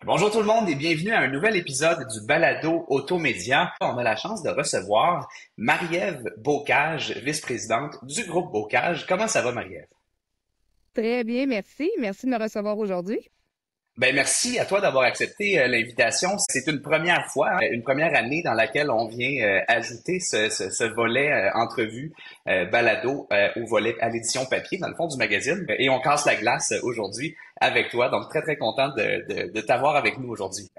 Bonjour tout le monde et bienvenue à un nouvel épisode du Balado Automédia. On a la chance de recevoir Marie-Ève Bocage, vice-présidente du groupe Bocage. Comment ça va, Marie-Ève? Très bien, merci. Merci de me recevoir aujourd'hui. Ben merci à toi d'avoir accepté l'invitation. C'est une première fois, hein, une première année dans laquelle on vient ajouter ce volet entrevue balado au volet à l'édition papier dans le fond du magazine. Et on casse la glace aujourd'hui avec toi. Donc très très content de t'avoir avec nous aujourd'hui.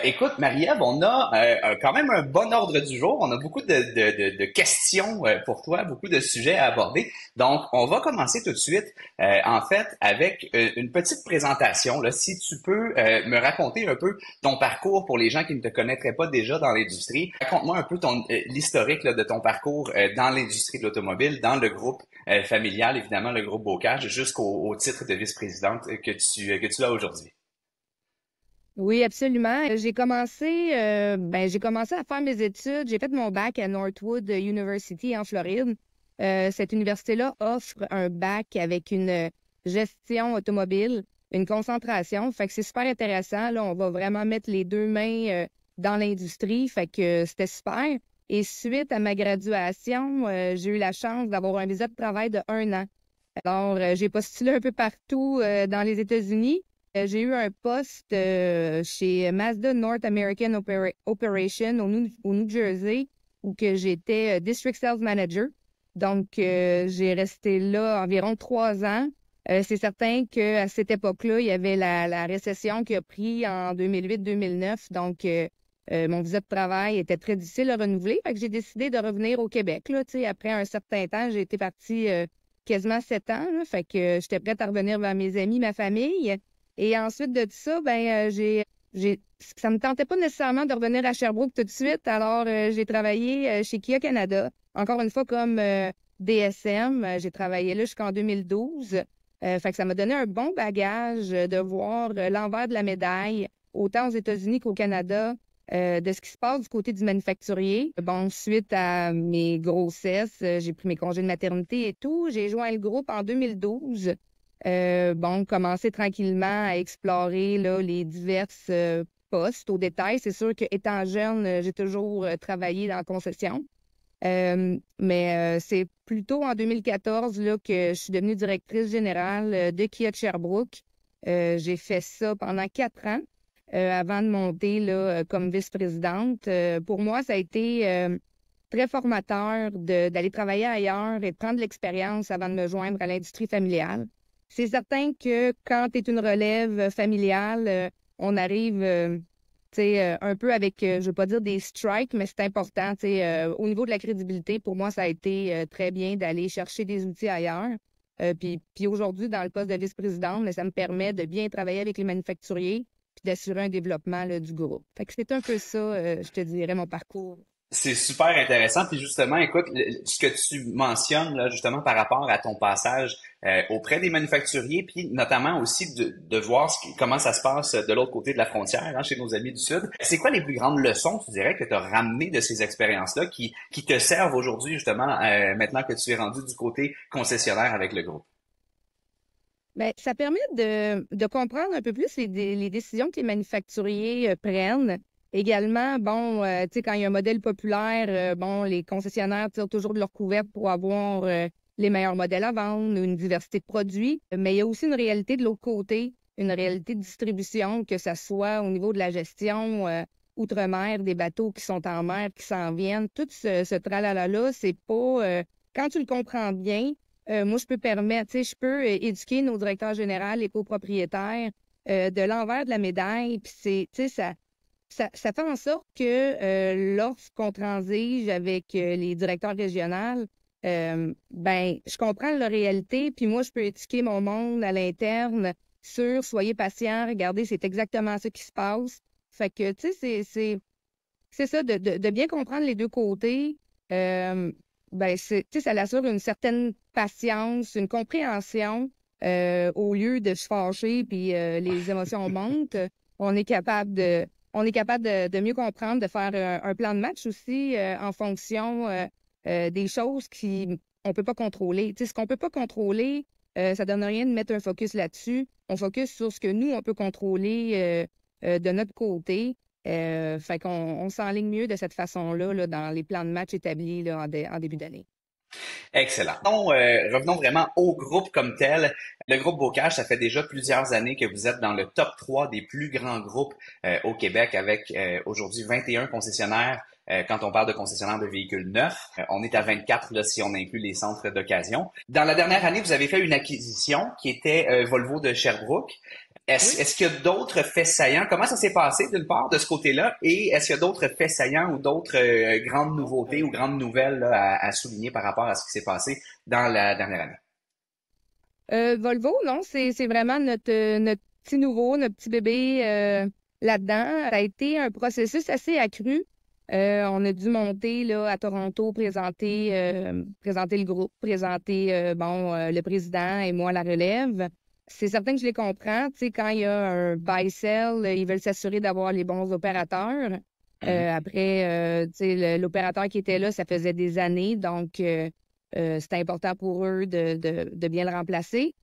Écoute, Marie-Ève, on a quand même un bon ordre du jour. On a beaucoup de questions pour toi, beaucoup de sujets à aborder. Donc on va commencer tout de suite en fait, avec une petite présentation, là, si tu peux me raconter un peu ton parcours pour les gens qui ne te connaîtraient pas déjà dans l'industrie. Raconte-moi un peu l'historique là, de ton parcours dans l'industrie de l'automobile, dans le groupe familial, évidemment, le groupe Bocage, jusqu'au titre de vice-présidente que tu as aujourd'hui. Oui, absolument. J'ai commencé à faire mes études. J'ai fait mon bac à Northwood University en Floride. Cette université-là offre un bac avec une gestion automobile, une concentration. Fait que c'est super intéressant. Là, on va vraiment mettre les deux mains dans l'industrie. Fait que c'était super. Et suite à ma graduation, j'ai eu la chance d'avoir un visa de travail de 1 an. Alors, j'ai postulé un peu partout dans les États-Unis. J'ai eu un poste chez Mazda North American Operation au New Jersey où que j'étais District Sales Manager. Donc, j'ai resté là environ 3 ans. C'est certain qu'à cette époque-là, il y avait la récession qui a pris en 2008-2009. Donc, mon visa de travail était très difficile à renouveler. Fait que j'ai décidé de revenir au Québec. Là, tu sais, après un certain temps, j'ai été partie quasiment 7 ans. Là, fait que j'étais prête à revenir vers mes amis, ma famille. Et ensuite de tout ça, ça me tentait pas nécessairement de revenir à Sherbrooke tout de suite. Alors, j'ai travaillé chez Kia Canada, encore une fois comme DSM. J'ai travaillé là jusqu'en 2012. Fait que ça m'a donné un bon bagage de voir l'envers de la médaille, autant aux États-Unis qu'au Canada, de ce qui se passe du côté du manufacturier. Bon, suite à mes grossesses, j'ai pris mes congés de maternité et tout. J'ai joint le groupe en 2012. Commencer tranquillement à explorer là, les diverses postes au détail. C'est sûr qu'étant jeune, j'ai toujours travaillé dans la concession. Mais c'est plutôt en 2014 là, que je suis devenue directrice générale de Kia de Sherbrooke. J'ai fait ça pendant 4 ans avant de monter là, comme vice-présidente. Pour moi, ça a été très formateur d'aller travailler ailleurs et de prendre de l'expérience avant de me joindre à l'industrie familiale. C'est certain que quand tu es une relève familiale, on arrive tu sais, un peu avec, je ne veux pas dire des strikes, mais c'est important. Tu sais, au niveau de la crédibilité, pour moi, ça a été très bien d'aller chercher des outils ailleurs. Puis aujourd'hui, dans le poste de vice-présidente, mais ça me permet de bien travailler avec les manufacturiers puis d'assurer un développement là, du groupe. Fait que c'est un peu ça, je te dirais, mon parcours. C'est super intéressant. Puis justement, écoute, ce que tu mentionnes là, justement par rapport à ton passage auprès des manufacturiers, puis notamment aussi de voir comment ça se passe de l'autre côté de la frontière, hein, chez nos amis du Sud. C'est quoi les plus grandes leçons, tu dirais, que tu as ramenées de ces expériences-là qui te servent aujourd'hui, justement, maintenant que tu es rendu du côté concessionnaire avec le groupe? Bien, ça permet de comprendre un peu plus les décisions que les manufacturiers prennent. Également, bon, tu sais, quand il y a un modèle populaire, bon, les concessionnaires tirent toujours de leur couvert pour avoir les meilleurs modèles à vendre, une diversité de produits. Mais il y a aussi une réalité de l'autre côté, une réalité de distribution, que ce soit au niveau de la gestion outre-mer, des bateaux qui sont en mer, qui s'en viennent. Tout ce tralala-là, c'est pas... quand tu le comprends bien, moi, je peux permettre, tu sais, je peux éduquer nos directeurs généraux, les copropriétaires, de l'envers de la médaille. Puis c'est, tu sais, ça fait en sorte que lorsqu'on transige avec les directeurs régionaux, ben, je comprends leur réalité, puis moi, je peux éduquer mon monde à l'interne sur soyez patient, regardez, c'est exactement ça qui se passe. Fait que, tu sais, c'est ça, de bien comprendre les deux côtés. Euh, tu sais, ça l'assure une certaine patience, une compréhension. Au lieu de se fâcher puis les émotions montent, on est capable de mieux comprendre, de faire un plan de match aussi en fonction des choses qui on peut pas contrôler. Tu sais, ce qu'on peut pas contrôler, ça donne rien de mettre un focus là-dessus. On focus sur ce que nous, on peut contrôler de notre côté. Fait qu'on s'enligne mieux de cette façon-là là, dans les plans de match établis là, en début d'année. Excellent. Revenons vraiment au groupe comme tel. Le groupe Bocage, ça fait déjà plusieurs années que vous êtes dans le top 3 des plus grands groupes au Québec avec aujourd'hui 21 concessionnaires. Quand on parle de concessionnaires de véhicules neufs, on est à 24 là, si on inclut les centres d'occasion. Dans la dernière année, vous avez fait une acquisition qui était Volvo de Sherbrooke. Oui. Est-ce qu'il y a d'autres faits saillants? Comment ça s'est passé d'une part de ce côté-là? Et est-ce qu'il y a d'autres faits saillants ou d'autres grandes nouveautés ou grandes nouvelles là, à souligner par rapport à ce qui s'est passé dans la dernière année? Volvo, non, c'est vraiment notre petit nouveau, notre petit bébé là-dedans. Ça a été un processus assez accru. On a dû monter là, à Toronto, présenter le groupe, présenter le président et moi la relève. C'est certain que je les comprends. Tu sais, quand il y a un buy-sell, ils veulent s'assurer d'avoir les bons opérateurs. Après, tu sais, l'opérateur qui était là, ça faisait des années, donc c'était important pour eux de bien le remplacer.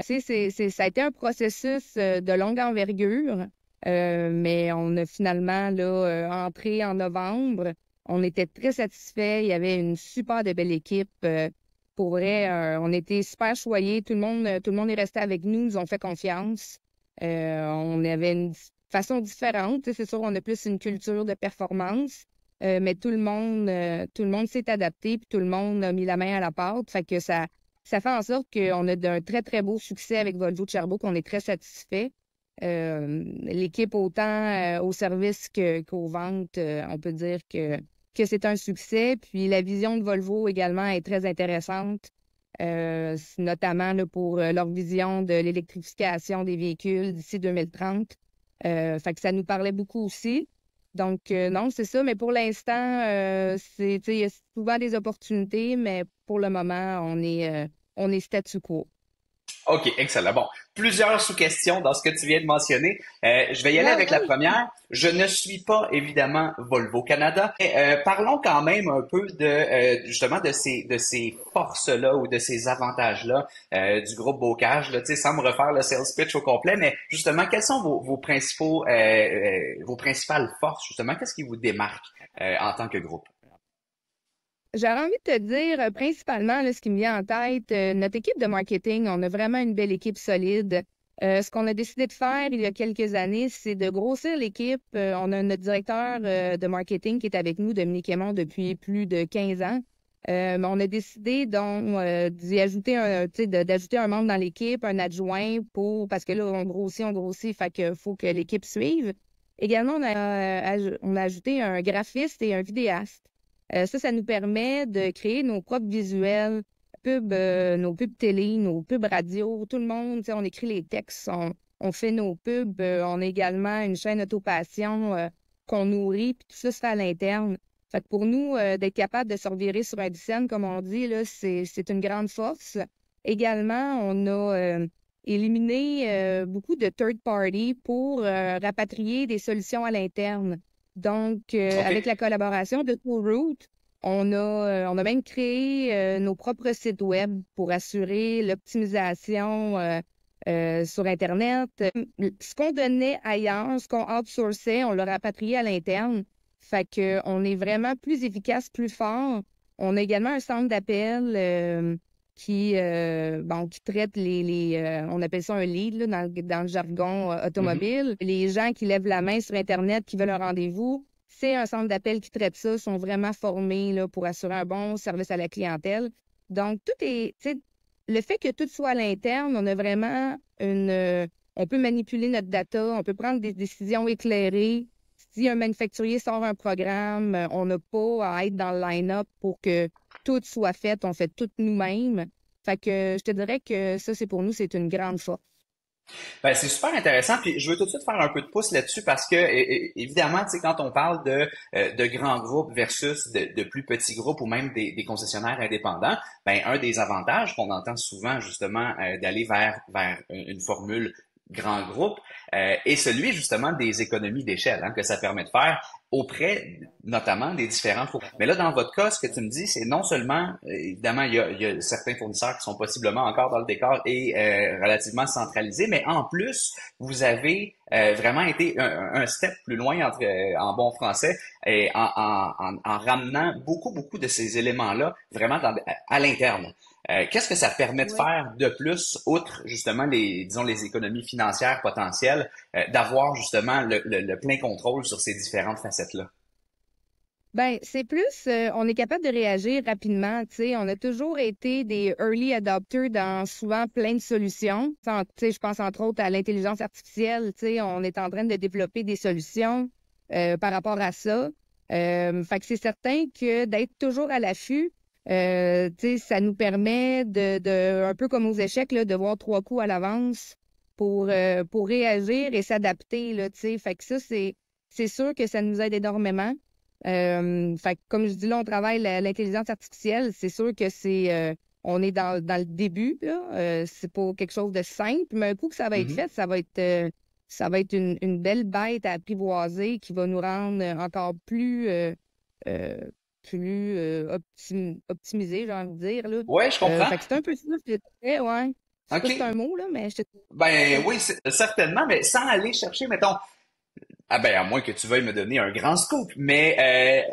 Tu sais, ça a été un processus de longue envergure, mais on a finalement là, entré en novembre. On était très satisfaits. Il y avait une super de belle équipe. Pour vrai, on était super choyés. Tout le monde est resté avec nous, nous ont fait confiance. On avait une façon différente. Tu sais, c'est sûr, on a plus une culture de performance. Mais tout le monde s'est adapté, puis tout le monde a mis la main à la pâte. Fait que ça fait en sorte qu'on a un très, très beau succès avec Volvo de Sherbrooke. On est très satisfait. L'équipe, autant au service qu'aux ventes, on peut dire que c'est un succès. Puis la vision de Volvo également est très intéressante, notamment là, pour leur vision de l'électrification des véhicules d'ici 2030. Fait que ça nous parlait beaucoup aussi. Donc, non, c'est ça. Mais pour l'instant, il y a souvent des opportunités, mais pour le moment, on est statu quo. OK, excellent. Bon, plusieurs sous-questions dans ce que tu viens de mentionner. Je vais y aller Ouais, avec la ouais. première. Je ne suis pas évidemment Volvo Canada. Mais, parlons quand même un peu de justement de ces forces-là ou de ces avantages-là du groupe Bocage. Là, tu sais, sans me refaire le sales pitch au complet, mais justement, quels sont vos principales forces justement? Qu'est-ce qui vous démarque en tant que groupe? J'aurais envie de te dire, principalement, là, ce qui me vient en tête, notre équipe de marketing, on a vraiment une belle équipe solide. Ce qu'on a décidé de faire il y a quelques années, c'est de grossir l'équipe. On a notre directeur de marketing qui est avec nous, Dominique Aymon, depuis plus de 15 ans. Mais on a décidé donc d'y ajouter tu sais, d'ajouter un membre dans l'équipe, un adjoint parce que là, on grossit, fait que faut que l'équipe suive. Également, on a ajouté un graphiste et un vidéaste. Ça nous permet de créer nos propres visuels, nos pubs télé, nos pubs radio, tout le monde, tu sais, on écrit les textes, on fait nos pubs, on a également une chaîne Autopassion qu'on nourrit, puis tout ça se fait à l'interne. Fait que pour nous, d'être capable de se revirer sur un dizaine, comme on dit, là, c'est une grande force. Également, on a éliminé beaucoup de third party pour rapatrier des solutions à l'interne. Donc, avec OK. la collaboration de ToolRoot, on a même créé nos propres sites web pour assurer l'optimisation sur Internet. Ce qu'on donnait ailleurs, ce qu'on outsourçait, on l'a rapatrié à l'interne. Fait que on est vraiment plus efficace, plus fort. On a également un centre d'appel qui traite on appelle ça un lead là, dans le jargon Mhm. automobile. Les gens qui lèvent la main sur Internet, qui veulent un rendez-vous, c'est un centre d'appel qui traite ça, sont vraiment formés là, pour assurer un bon service à la clientèle. Donc, tu sais, le fait que tout soit à l'interne, on a vraiment on peut manipuler notre data, on peut prendre des décisions éclairées. Si un manufacturier sort un programme, on n'a pas à être dans le line-up pour que tout soit fait, on fait tout nous-mêmes. Fait que je te dirais que ça, c'est pour nous, c'est une grande force. Ben, c'est super intéressant. Puis je veux tout de suite faire un peu de pouce là-dessus parce que évidemment, tu sais, quand on parle de grands groupes versus de plus petits groupes ou même des concessionnaires indépendants, ben un des avantages qu'on entend souvent justement d'aller vers une formule grands groupes, et celui justement des économies d'échelle que ça permet de faire auprès notamment des différents fournisseurs. Mais là, dans votre cas, ce que tu me dis, c'est non seulement, évidemment, il y a certains fournisseurs qui sont possiblement encore dans le décor et relativement centralisés, mais en plus, vous avez vraiment été un step plus loin en bon français et en ramenant beaucoup de ces éléments-là vraiment à l'interne. Qu'est-ce que ça permet de Oui. faire de plus, outre justement disons, les économies financières potentielles, d'avoir justement le plein contrôle sur ces différentes facettes-là? Ben, c'est plus, on est capable de réagir rapidement, tu sais. On a toujours été des early adopters dans souvent plein de solutions. Tu sais, je pense entre autres à l'intelligence artificielle, tu sais. On est en train de développer des solutions par rapport à ça. Fait que c'est certain que d'être toujours à l'affût, tu sais, ça nous permet un peu comme aux échecs, là, de voir 3 coups à l'avance pour réagir et s'adapter, là, tu sais. Fait que ça, c'est sûr que ça nous aide énormément. Fait que comme je dis là, on travaille l'intelligence artificielle. C'est sûr que on est dans le début, là. C'est pas quelque chose de simple, mais un coup que ça va être Mhm. fait, ça va être une belle bête à apprivoiser qui va nous rendre encore euh, optimisés, j'ai envie de dire, là. Ouais, je comprends. Fait que c'est un peu ça, je te dirais, ouais. Je sais pas si c'est un OK. mot, là, mais je te... Ben oui, certainement, mais sans aller chercher, mettons, ah ben à moins que tu veuilles me donner un grand scoop, mais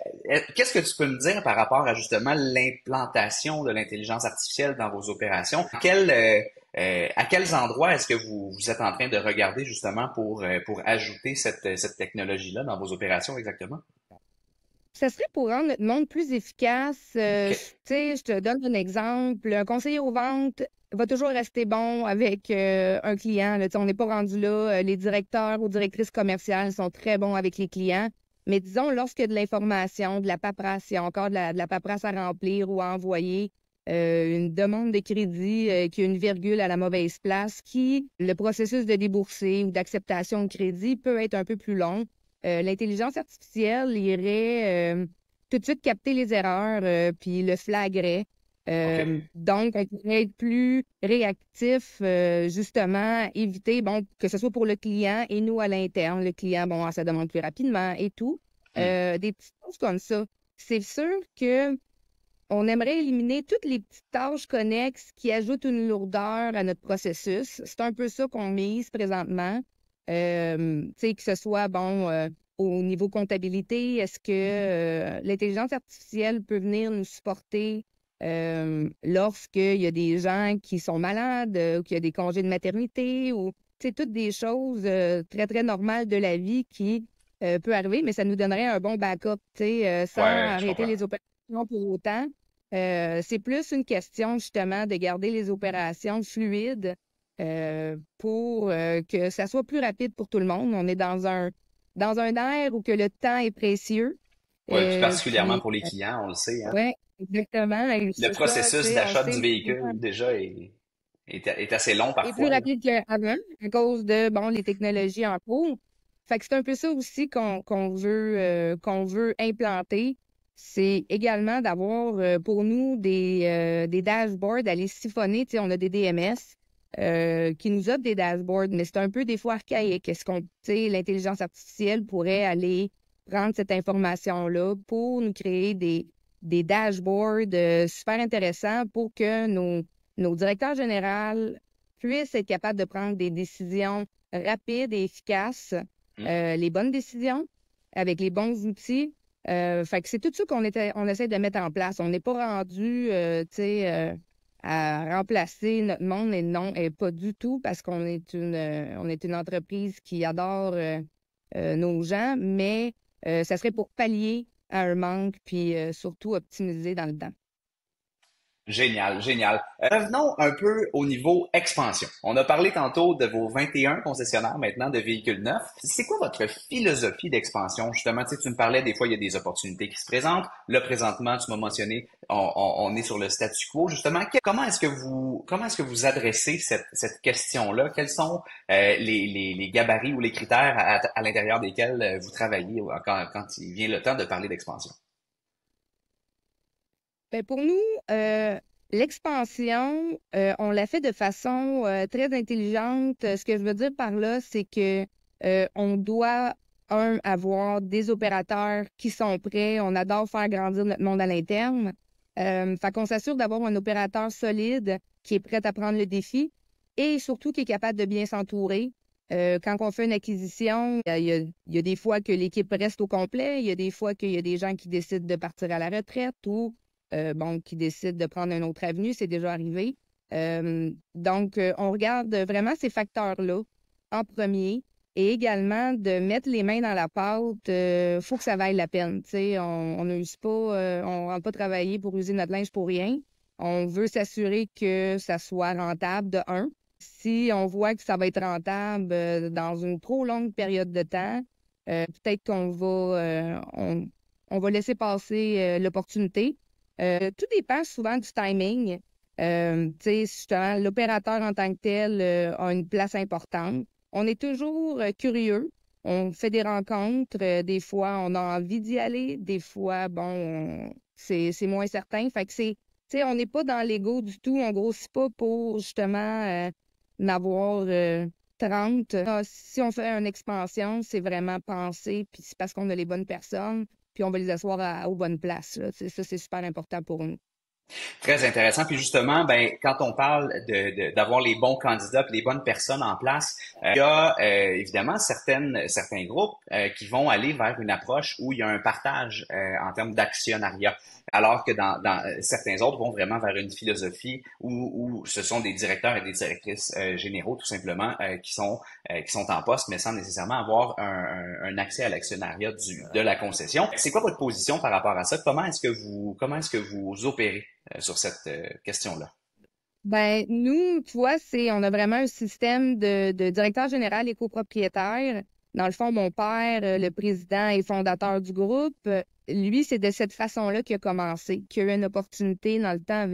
qu'est-ce que tu peux me dire par rapport à justement l'implantation de l'intelligence artificielle dans vos opérations? À quels endroits est-ce que vous êtes en train de regarder justement pour ajouter cette technologie-là dans vos opérations exactement? Ça serait pour rendre notre monde plus efficace. OK. Tu sais, je te donne un exemple. Un conseiller aux ventes va toujours rester bon avec un client, là. Tu sais, on n'est pas rendu là. Les directeurs ou directrices commerciales sont très bons avec les clients. Mais disons, lorsqu'il y a de l'information, de la paperasse, il y a encore de la paperasse à remplir ou à envoyer, une demande de crédit qui a une virgule à la mauvaise place, le processus de débourser ou d'acceptation de crédit peut être un peu plus long. L'intelligence artificielle irait tout de suite capter les erreurs puis le flagrait. OK. Donc, on pourrait être plus réactif, justement, éviter, bon, que ce soit pour le client et nous à l'interne. Le client, bon, a sa demande plus rapidement et tout. Hmm. Des petites choses comme ça. C'est sûr que on aimerait éliminer toutes les petites tâches connexes qui ajoutent une lourdeur à notre processus. C'est un peu ça qu'on mise présentement. Tu sais, que ce soit, bon, au niveau comptabilité, est-ce que l'intelligence artificielle peut venir nous supporter lorsqu'il y a des gens qui sont malades, ou qu'il y a des congés de maternité, ou, tu sais, toutes des choses très, très normales de la vie qui peut arriver, mais ça nous donnerait un bon backup, tu sais, sans Ouais, je arrêter comprends. les opérations pour autant. C'est plus une question, justement, de garder les opérations fluides pour que ça soit plus rapide pour tout le monde. On est dans un air où que le temps est précieux. Ouais, puis particulièrement Puis, pour les clients, on le sait, hein. ouais, exactement. Et Le c'est ça, tu processus sais, on d'achat sait du le client véhicule déjà est assez long est plus parfois, là. rapide qu'avant à cause de, bon, les technologies en cours. Fait que c'est un peu ça aussi qu'on veut implanter. C'est également d'avoir pour nous des dashboards à les siphonner. Tu sais, on a des DMS qui nous offrent des dashboards, mais c'est un peu des fois archaïque. Tu sais, l'intelligence artificielle pourrait aller prendre cette information-là pour nous créer des dashboards super intéressants pour que nos directeurs généraux puissent être capables de prendre des décisions rapides et efficaces, Hmm. les bonnes décisions avec les bons outils. Fait que c'est tout ça on essaie de mettre en place. On n'est pas rendu, tu sais, à remplacer notre monde et non, et pas du tout parce on est une entreprise qui adore nos gens, mais ça serait pour pallier à un manque puis surtout optimiser dans le temps. Génial, génial. Revenons un peu au niveau expansion. On a parlé tantôt de vos 21 concessionnaires maintenant de véhicules neufs. C'est quoi votre philosophie d'expansion? Justement, tu sais, tu me parlais des fois, il y a des opportunités qui se présentent. Là, présentement, tu m'as mentionné, on est sur le statu quo. Justement, comment est-ce que vous adressez cette question-là? Quels sont les gabarits ou les critères à l'intérieur desquels vous travaillez quand il vient le temps de parler d'expansion? Ben pour nous, L'expansion, on l'a fait de façon très intelligente. Ce que je veux dire par là, c'est que on doit, avoir des opérateurs qui sont prêts. On adore faire grandir notre monde à l'interne. Fait qu'on s'assure d'avoir un opérateur solide qui est prêt à prendre le défi et surtout qui est capable de bien s'entourer. Quand on fait une acquisition, il y a des fois que l'équipe reste au complet, il y a des fois qu'il y a des gens qui décident de partir à la retraite ou qui décident de prendre une autre avenue, c'est déjà arrivé. Donc, on regarde vraiment ces facteurs-là en premier et également de mettre les mains dans la pâte. Faut que ça vaille la peine. Tu sais, on n'use pas, on rentre pas travailler pour user notre linge pour rien. On veut s'assurer que ça soit rentable de un. Si on voit que ça va être rentable dans une trop longue période de temps, peut-être on va laisser passer l'opportunité. Tout dépend souvent du timing. Tu sais, justement, l'opérateur en tant que tel a une place importante. On est toujours curieux. On fait des rencontres. Des fois, on a envie d'y aller. Des fois, bon, c'est moins certain. Fait que tu sais, on n'est pas dans l'ego du tout. On grossit pas pour justement n'avoir 30. Si on fait une expansion, c'est vraiment penser, puis c'est parce qu'on a les bonnes personnes, puis on va les asseoir aux bonnes places, là. Ça, c'est super important pour nous. Très intéressant. Puis justement, ben, quand on parle d'avoir les bons candidats et les bonnes personnes en place, il y a évidemment certains groupes qui vont aller vers une approche où il y a un partage en termes d'actionnariat, alors que dans certains autres vont vraiment vers une philosophie où ce sont des directeurs et des directrices généraux tout simplement qui sont en poste, mais sans nécessairement avoir un accès à l'actionnariat de la concession. C'est quoi votre position par rapport à ça? Comment est-ce que vous opérez sur cette question-là? Ben, nous, tu vois, on a vraiment un système de directeur général et copropriétaire. Dans le fond, mon père, le président et fondateur du groupe, lui, c'est de cette façon-là qu'il a commencé, qu'il a eu une opportunité dans le temps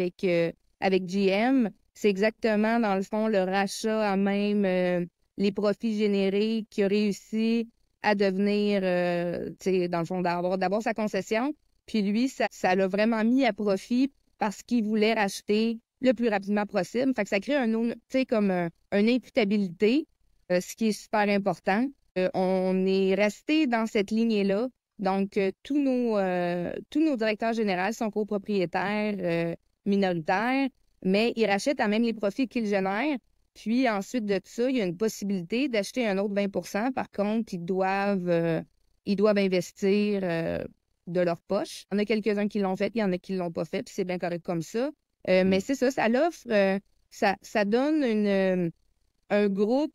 avec GM. C'est exactement, dans le fond, le rachat à même les profits générés qui a réussi à devenir, tu sais, dans le fond, d'avoir sa concession. Puis lui, ça l'a vraiment mis à profit parce qu'il voulait racheter le plus rapidement possible. Fait que ça crée tu sais, comme une imputabilité, ce qui est super important. On est resté dans cette lignée-là. Donc, tous nos directeurs généraux sont copropriétaires minoritaires, mais ils rachètent à même les profits qu'ils génèrent. Puis ensuite de ça, il y a une possibilité d'acheter un autre 20. Par contre, ils doivent investir de leur poche. Il y en a quelques-uns qui l'ont fait, il y en a qui l'ont pas fait, puis c'est bien correct comme ça. Mais c'est ça, ça l'offre, ça donne un groupe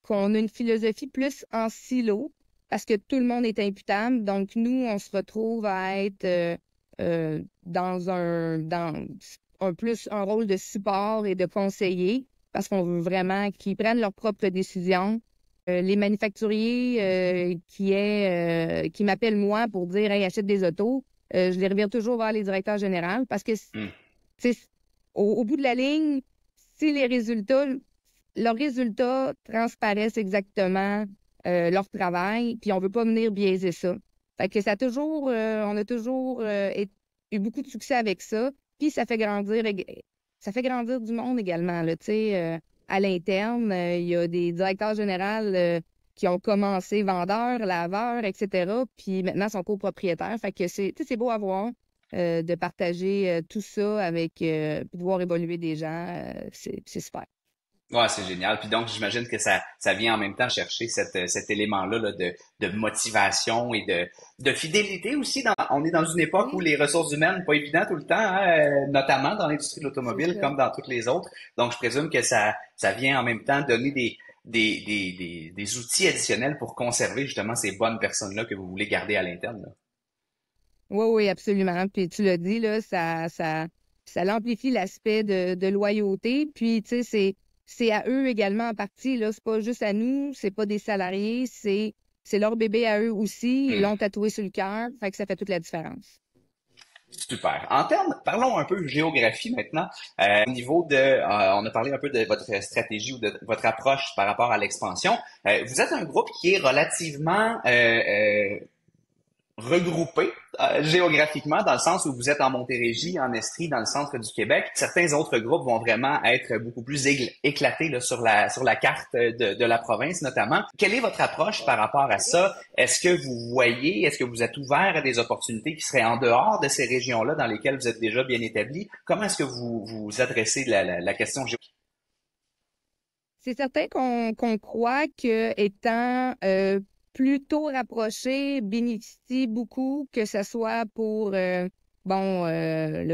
qu'on a une philosophie plus en silo, parce que tout le monde est imputable. Donc, nous, on se retrouve à être dans un rôle de support et de conseiller, parce qu'on veut vraiment qu'ils prennent leurs propres décisions. Les manufacturiers qui m'appellent moi pour dire hey, achète des autos, je les revire toujours vers les directeurs généraux parce que Hmm. au bout de la ligne, si leurs résultats transparaissent exactement leur travail, puis on veut pas venir biaiser ça. Fait que on a toujours eu beaucoup de succès avec ça, puis ça fait grandir du monde également, là, tu sais, à l'interne, il y a des directeurs généraux qui ont commencé vendeurs, laveurs, etc., puis maintenant sont copropriétaires. Fait que tu sais, c'est beau à voir de partager tout ça puis de voir évoluer des gens, c'est super. Ouais, c'est génial. Puis donc, j'imagine que ça vient en même temps chercher cet élément-là là, de motivation et de fidélité aussi. On est dans une époque où Oui, les ressources humaines, pas évident tout le temps, hein, notamment dans l'industrie de c'est l'automobile ça. comme dans toutes les autres. Donc, je présume que ça vient en même temps donner des outils additionnels pour conserver justement ces bonnes personnes-là que vous voulez garder à l'interne, là. Oui, oui, absolument. Puis tu l'as dit, là, ça l'amplifie l'aspect de loyauté. Puis, tu sais, c'est à eux également en partie, là. C'est pas juste à nous, c'est pas des salariés, c'est leur bébé à eux aussi. Ils Hmm. l'ont tatoué sur le cœur. Fait que ça fait toute la différence. Super. Parlons un peu géographie maintenant. Au niveau on a parlé un peu de votre stratégie ou de votre approche par rapport à l'expansion. Vous êtes un groupe qui est relativement regroupés géographiquement, dans le sens où vous êtes en Montérégie, en Estrie, dans le centre du Québec. Certains autres groupes vont vraiment être beaucoup plus éclatés là, sur la carte de la province notamment. Quelle est votre approche par rapport à ça? Est-ce que vous voyez, est-ce que vous êtes ouvert à des opportunités qui seraient en dehors de ces régions-là dans lesquelles vous êtes déjà bien établis? Comment est-ce que vous adressez la question géographique? C'est certain qu'on croit que étant plutôt rapproché bénéficie beaucoup, que ce soit pour le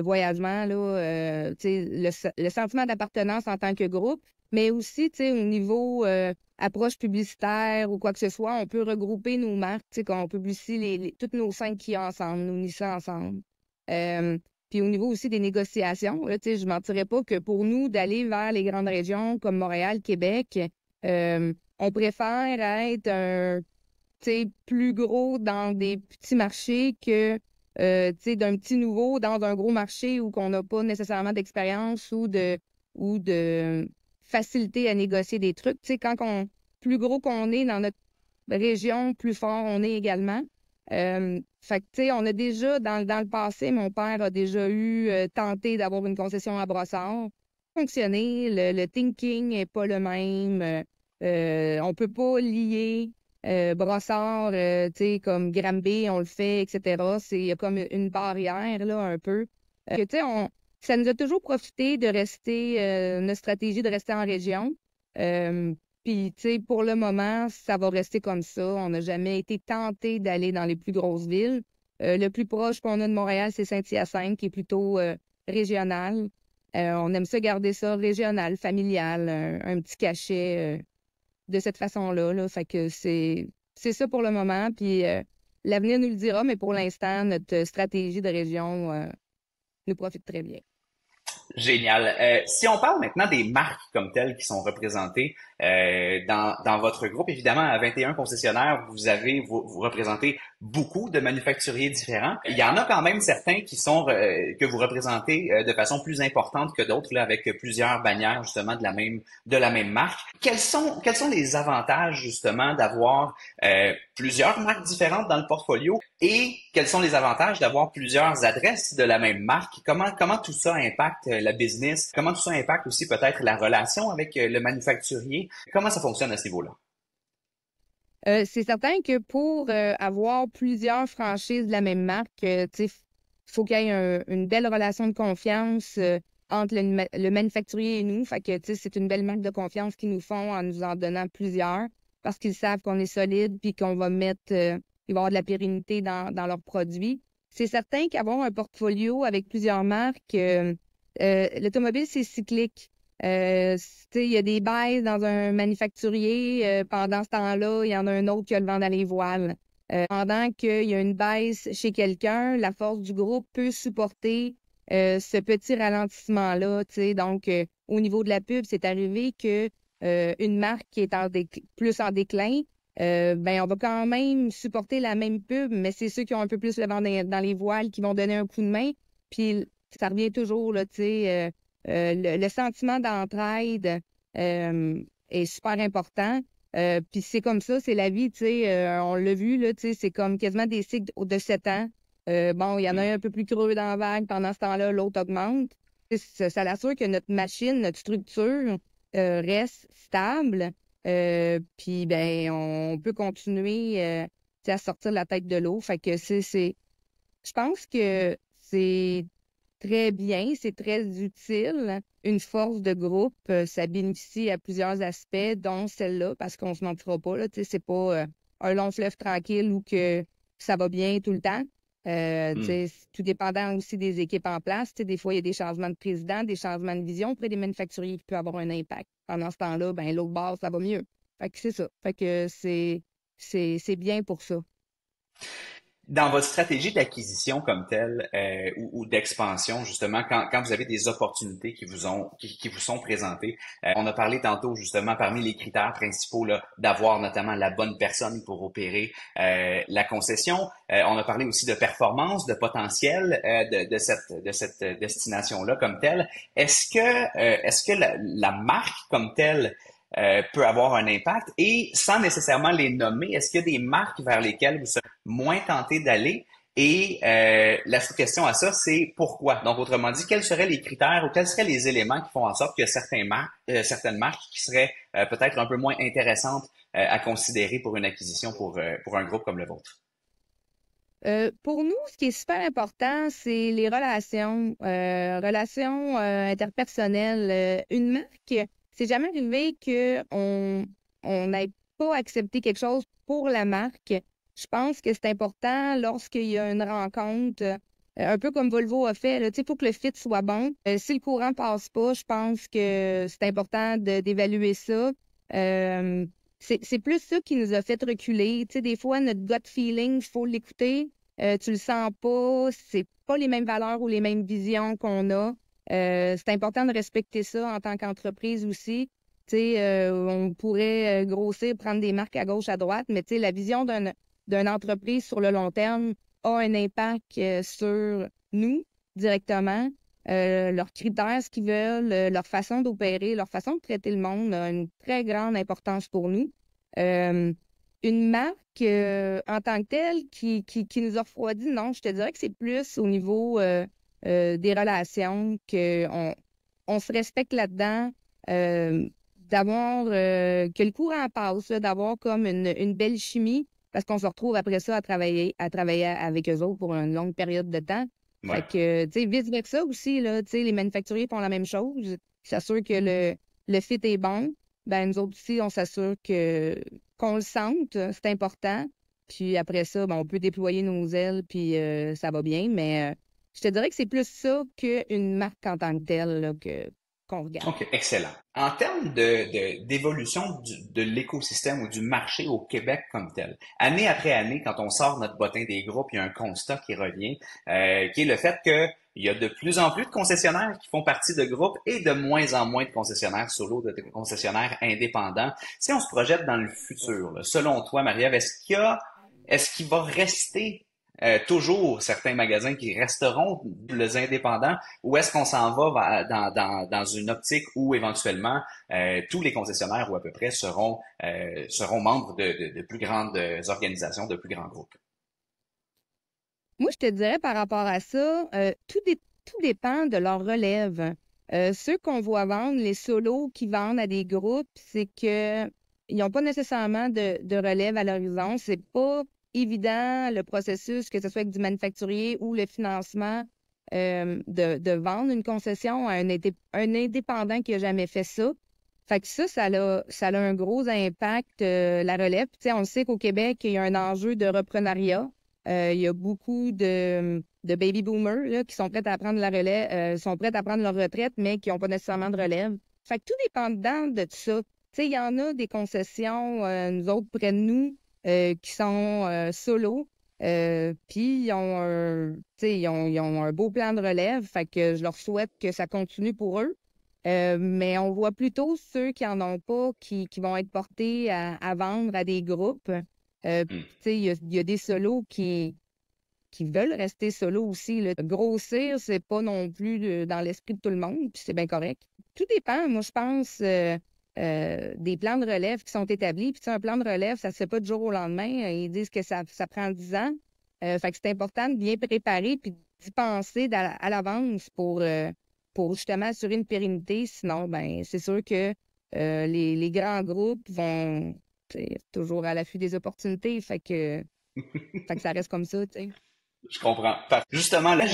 voyagement, là, tu sais, le sentiment d'appartenance en tant que groupe, mais aussi, tu sais, au niveau approche publicitaire ou quoi que ce soit, on peut regrouper nos marques, tu sais, qu'on publicie toutes nos 5 Kia ensemble, nos Nissan ensemble. Euh, Puis au niveau aussi des négociations, là, tu sais, je ne mentirais pas que pour nous, d'aller vers les grandes régions comme Montréal, Québec, on préfère être tu sais, plus gros dans des petits marchés que tu sais, d'un petit nouveau dans un gros marché où qu'on n'a pas nécessairement d'expérience ou de facilité à négocier des trucs. Tu sais, plus gros qu'on est dans notre région, plus fort on est également. Fait que, tu sais, on a déjà, dans le passé, mon père a déjà eu tenté d'avoir une concession à Brossard. Fonctionner, le thinking n'est pas le même. On peut pas lier Brossard, tu sais, comme Granby, on le fait, etc. Il y a comme une barrière, là, un peu. Tu sais, ça nous a toujours profité de rester, notre stratégie de rester en région. Puis, tu sais, pour le moment, ça va rester comme ça. On n'a jamais été tenté d'aller dans les plus grosses villes. Le plus proche qu'on a de Montréal, c'est Saint-Hyacinthe, qui est plutôt régional. On aime ça garder ça régional, familial, un petit cachet de cette façon-là. Là. Fait que c'est ça pour le moment. Puis l'avenir nous le dira, mais pour l'instant, notre stratégie de région nous profite très bien. Génial. Si on parle maintenant des marques comme telles qui sont représentées dans votre groupe, évidemment, à 21 concessionnaires, vous représentez beaucoup de manufacturiers différents. Il y en a quand même certains qui sont que vous représentez de façon plus importante que d'autres, là, avec plusieurs bannières justement de la même marque. Quels sont les avantages justement d'avoir plusieurs marques différentes dans le portfolio et quels sont les avantages d'avoir plusieurs adresses de la même marque? Comment tout ça impacte la business? Comment tout ça impacte aussi peut-être la relation avec le manufacturier? Comment ça fonctionne à ce niveau-là? C'est certain que pour avoir plusieurs franchises de la même marque, tu sais, faut qu'il y ait une belle relation de confiance entre le manufacturier et nous. Fait que, tu sais, c'est une belle marque de confiance qu'ils nous font en nous en donnant plusieurs parce qu'ils savent qu'on est solide puis qu'on va il va y avoir de la pérennité dans leurs produits. C'est certain qu'avoir un portfolio avec plusieurs marques, l'automobile, c'est cyclique. Tu sais, il y a des baisses dans un manufacturier. Pendant ce temps-là, il y en a un autre qui a le vent dans les voiles. Pendant qu'il y a une baisse chez quelqu'un, la force du groupe peut supporter ce petit ralentissement-là. Tu sais. Donc, au niveau de la pub, c'est arrivé que une marque qui est plus en déclin, ben on va quand même supporter la même pub, mais c'est ceux qui ont un peu plus le vent dans les voiles qui vont donner un coup de main. Puis ça revient toujours, là, tu sais. Le sentiment d'entraide est super important. Puis c'est comme ça, c'est la vie, tu sais. On l'a vu, là, tu sais, c'est comme quasiment des cycles de 7 ans. Bon, il y en a un peu plus creux dans la vague. Pendant ce temps-là, l'autre augmente. Ça l'assure que notre machine, notre structure reste stable. Puis, ben, on peut continuer tu sais, à sortir la tête de l'eau. Fait que je pense que c'est très bien, c'est très utile. Une force de groupe, ça bénéficie à plusieurs aspects, dont celle-là, parce qu'on se mentira pas, là, tu sais, c'est pas un long fleuve tranquille où que ça va bien tout le temps. Tu sais, tout dépendant aussi des équipes en place. Tu sais, des fois, il y a des changements de président, des changements de vision auprès des manufacturiers qui peuvent avoir un impact. Pendant ce temps-là, ben l'autre bord, ça va mieux. Fait que c'est ça. Fait que c'est bien pour ça. Dans votre stratégie d'acquisition comme telle ou d'expansion, justement, quand vous avez des opportunités qui vous sont présentées, on a parlé tantôt justement parmi les critères principaux là, d'avoir notamment la bonne personne pour opérer la concession. On a parlé aussi de performance, de potentiel de cette destination-là comme telle. Est-ce que la marque comme telle peut avoir un impact et sans nécessairement les nommer, est-ce qu'il y a des marques vers lesquelles vous serez moins tenté d'aller? Et la sous-question à ça, c'est pourquoi? Donc, autrement dit, quels seraient les critères ou quels seraient les éléments qui font en sorte que certaines marques qui seraient peut-être un peu moins intéressantes à considérer pour une acquisition pour un groupe comme le vôtre? Pour nous, ce qui est super important, c'est les relations interpersonnelles. Une marque, c'est jamais arrivé on n'ait pas accepté quelque chose pour la marque. Je pense que c'est important lorsqu'il y a une rencontre, un peu comme Volvo a fait, là, tu sais, il faut que le fit soit bon. Si le courant passe pas, je pense que c'est important d'évaluer ça. Euh, c'est plus ça qui nous a fait reculer. Tu sais, des fois, notre gut feeling, il faut l'écouter. Tu le sens pas, c'est pas les mêmes valeurs ou les mêmes visions qu'on a. C'est important de respecter ça en tant qu'entreprise aussi. Tu sais, on pourrait grossir, prendre des marques à gauche, à droite, mais tu sais, la vision d'une entreprise sur le long terme a un impact sur nous directement. Leurs critères, ce qu'ils veulent, leur façon d'opérer, leur façon de traiter le monde a une très grande importance pour nous. Euh, une marque en tant que telle qui nous a refroidi, non, je te dirais que c'est plus au niveau des relations on se respecte là-dedans, d'avoir que le courant passe, là, d'avoir comme une belle chimie, parce qu'on se retrouve après ça à travailler avec eux autres pour une longue période de temps. Ouais. Fait que, tu sais, vice-versa aussi, là, tu sais, les manufacturiers font la même chose. Ils s'assurent que le fit est bon. Ben, nous autres aussi, on s'assure qu'on le sente, c'est important. Puis après ça, ben, on peut déployer nos ailes, puis ça va bien. Mais je te dirais que c'est plus ça qu'une marque en tant que telle là, qu'on regarde. OK, excellent. En termes d'évolution de l'écosystème ou du marché au Québec comme tel, année après année, quand on sort notre bottin des groupes, il y a un constat qui revient, qui est le fait que il y a de plus en plus de concessionnaires qui font partie de groupes et de moins en moins de concessionnaires solo, de concessionnaires indépendants. Si on se projette dans le futur, là, selon toi, Marie-Ève, est-ce qu'il va rester toujours certains magasins qui resteront les indépendants ou est-ce qu'on s'en va dans une optique où éventuellement tous les concessionnaires ou à peu près seront membres de plus grandes organisations, de plus grands groupes? Moi, je te dirais par rapport à ça, tout dépend de leur relève. Ceux qu'on voit vendre, les solos qui vendent à des groupes, c'est que ils n'ont pas nécessairement de relève à l'horizon. C'est pas évident le processus, que ce soit avec du manufacturier ou le financement, de vendre une concession à un indépendant qui n'a jamais fait ça. Fait que ça a un gros impact, la relève. Puis, tu sais, on le sait qu'au Québec, il y a un enjeu de reprenariat. Il y a beaucoup de baby boomers là, qui sont prêts à prendre la relève, sont prêts à prendre leur retraite, mais qui n'ont pas nécessairement de relève. Fait que tout dépend de ça. Tu sais, il y en a des concessions, nous autres, près de nous, qui sont solo. Puis tu sais, ils ont un beau plan de relève. Fait que je leur souhaite que ça continue pour eux. Mais on voit plutôt ceux qui en ont pas, qui vont être portés à vendre à des groupes. Hmm. Tu sais, il y a des solos qui veulent rester solos aussi, là. Grossir, c'est pas non plus dans l'esprit de tout le monde, puis c'est bien correct. Tout dépend. Moi, je pense des plans de relève qui sont établis. Puis, tu sais, un plan de relève, ça se fait pas du jour au lendemain. Ils disent que ça prend 10 ans. Fait que c'est important de bien préparer puis d'y penser à l'avance pour justement assurer une pérennité. Sinon, ben c'est sûr que les grands groupes vont toujours à l'affût des opportunités. Fait que ça reste comme ça, tu sais. Je comprends. Justement, là,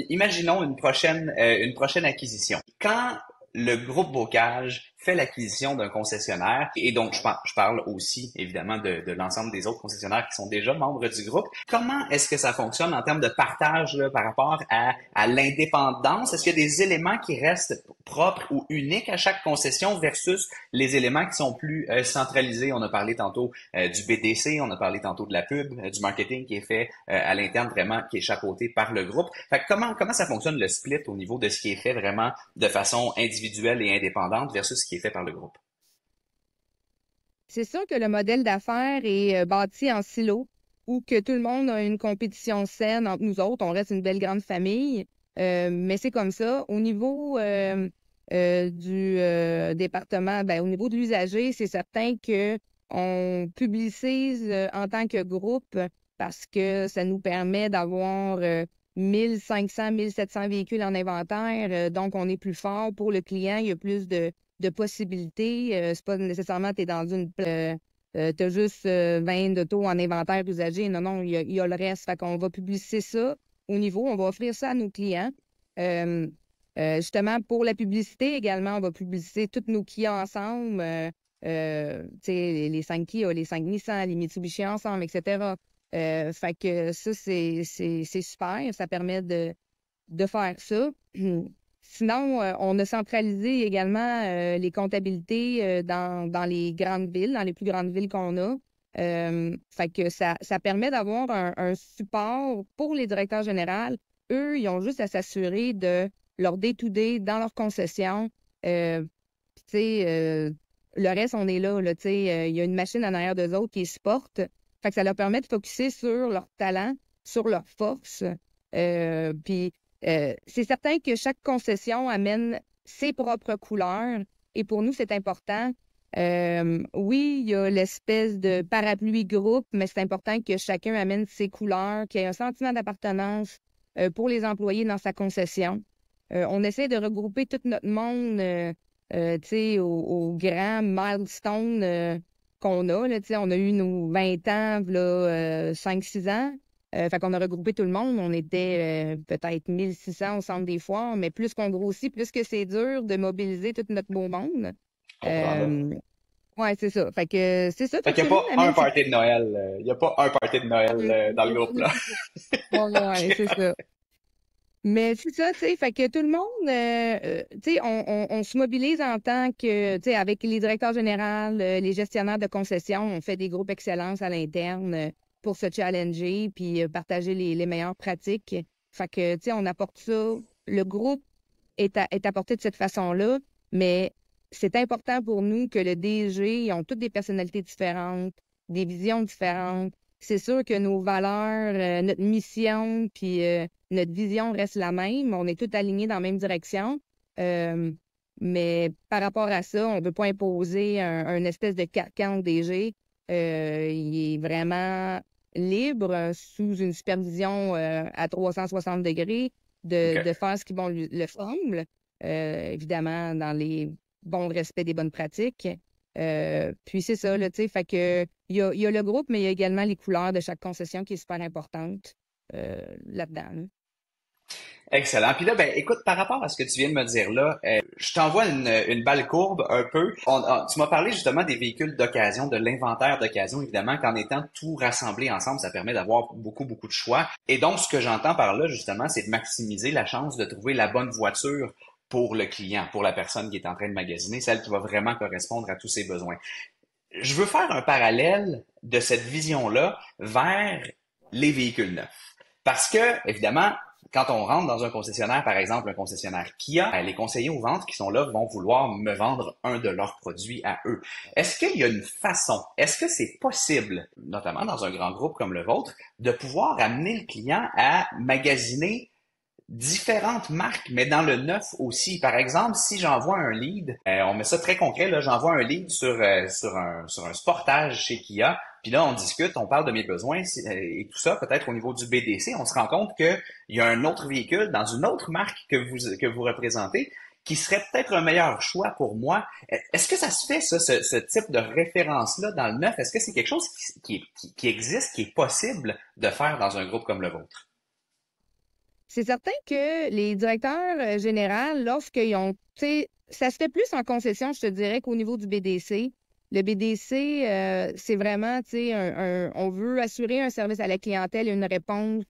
imaginons une prochaine acquisition. Quand le groupe Bocage fait l'acquisition d'un concessionnaire, et donc je parle aussi évidemment de l'ensemble des autres concessionnaires qui sont déjà membres du groupe, comment est-ce que ça fonctionne en termes de partage là, par rapport à l'indépendance? Est-ce qu'il y a des éléments qui restent propres ou uniques à chaque concession versus les éléments qui sont plus centralisés? On a parlé tantôt du BDC, on a parlé tantôt de la pub, du marketing qui est fait à l'interne vraiment, qui est chapeauté par le groupe. Fait que comment ça fonctionne le split au niveau de ce qui est fait vraiment de façon individuelle et indépendante versus ce qui est fait par le groupe? C'est sûr que le modèle d'affaires est bâti en silo, où que tout le monde a une compétition saine entre nous autres. On reste une belle grande famille, mais c'est comme ça. Au niveau du département, ben, au niveau de l'usager, c'est certain que on publicise en tant que groupe parce que ça nous permet d'avoir 1500, 1700 véhicules en inventaire. Donc, on est plus fort pour le client. Il y a plus de possibilités. C'est pas nécessairement tu es dans une... t'as juste 20 autos en inventaire usagé. Non, non, il y a le reste. Fait qu'on va publier ça au niveau. On va offrir ça à nos clients. Justement, pour la publicité également, on va publier tous nos Kia ensemble. Tu sais, les 5 Kia, les 5 Nissan, les Mitsubishi ensemble, etc. Fait que ça, c'est super. Ça permet de faire ça. Sinon, on a centralisé également les comptabilités dans les grandes villes, dans les plus grandes villes qu'on a. Fait que ça permet d'avoir un support pour les directeurs généraux. Eux, ils ont juste à s'assurer de leur day-to-day dans leur concession. Puis, tu sais, le reste, on est là, tu sais, il y a une machine en arrière d'eux autres qui les supporte. Fait que ça leur permet de focusser sur leur talent, sur leurs forces. Puis, c'est certain que chaque concession amène ses propres couleurs. Et pour nous, c'est important. Oui, il y a l'espèce de parapluie groupe, mais c'est important que chacun amène ses couleurs, qu'il y ait un sentiment d'appartenance pour les employés dans sa concession. On essaie de regrouper tout notre monde tu sais, au grand milestone qu'on a. Là, tu sais, on a eu nos 20 ans, là, 5-6 ans. Fait qu'on a regroupé tout le monde. On était peut-être 1600 au centre des foires, mais plus qu'on grossit, plus que c'est dur de mobiliser tout notre beau monde. Je comprends là. Ouais, c'est ça. Fait que c'est ça. Fait Fait qu'il que n'y tout le a monde pas un amène ses... party de Noël. Il n'y a pas un party de Noël dans le groupe, là. Ouais, OK. c'est ça. Mais c'est ça, tu sais, fait que tout le monde, tu sais, on se mobilise en tant que, tu sais, avec les directeurs généraux, les gestionnaires de concessions, on fait des groupes excellence à l'interne pour se challenger puis partager les meilleures pratiques. Fait que, tu sais, on apporte ça. Le groupe est apporté de cette façon-là, mais c'est important pour nous que le DG, ils ont toutes des personnalités différentes, des visions différentes. C'est sûr que nos valeurs, notre mission, puis notre vision reste la même. On est tous alignés dans la même direction. Euh, mais par rapport à ça, on ne veut pas imposer un espèce de carcan au DG. Il est vraiment libre, sous une supervision à 360 degrés, OK. de faire ce qui bon le semble, évidemment dans les bons respects des bonnes pratiques. Puis c'est ça, là, tu sais, fait que il y a le groupe, mais il y a également les couleurs de chaque concession qui est super importante là-dedans. Là. Excellent. Puis là, ben, écoute, par rapport à ce que tu viens de me dire là, je t'envoie une balle courbe un peu. Tu m'as parlé justement des véhicules d'occasion, de l'inventaire d'occasion, évidemment, qu'en étant tout rassemblé ensemble, ça permet d'avoir beaucoup, beaucoup de choix. Et donc, ce que j'entends par là, justement, c'est de maximiser la chance de trouver la bonne voiture pour le client, pour la personne qui est en train de magasiner, celle qui va vraiment correspondre à tous ses besoins. Je veux faire un parallèle de cette vision-là vers les véhicules neufs. Parce que, évidemment, quand on rentre dans un concessionnaire, par exemple un concessionnaire Kia, les conseillers aux ventes qui sont là vont vouloir me vendre un de leurs produits à eux. Est-ce qu'il y a une façon, est-ce que c'est possible, notamment dans un grand groupe comme le vôtre, de pouvoir amener le client à magasiner différentes marques, mais dans le neuf aussi. Par exemple, si j'envoie un lead, on met ça très concret, là, j'envoie un lead sur un sportage chez Kia, puis là, on discute, on parle de mes besoins et tout ça, peut-être au niveau du BDC, on se rend compte qu'il y a un autre véhicule dans une autre marque que vous représentez qui serait peut-être un meilleur choix pour moi. Est-ce que ça se fait, ça, ce type de référence-là dans le neuf? Est-ce que c'est quelque chose qui existe, qui est possible de faire dans un groupe comme le vôtre? C'est certain que les directeurs généraux, lorsqu'ils ont, tu sais, ça se fait plus en concession, je te dirais, qu'au niveau du BDC. Le BDC, c'est vraiment, tu sais, on veut assurer un service à la clientèle et une réponse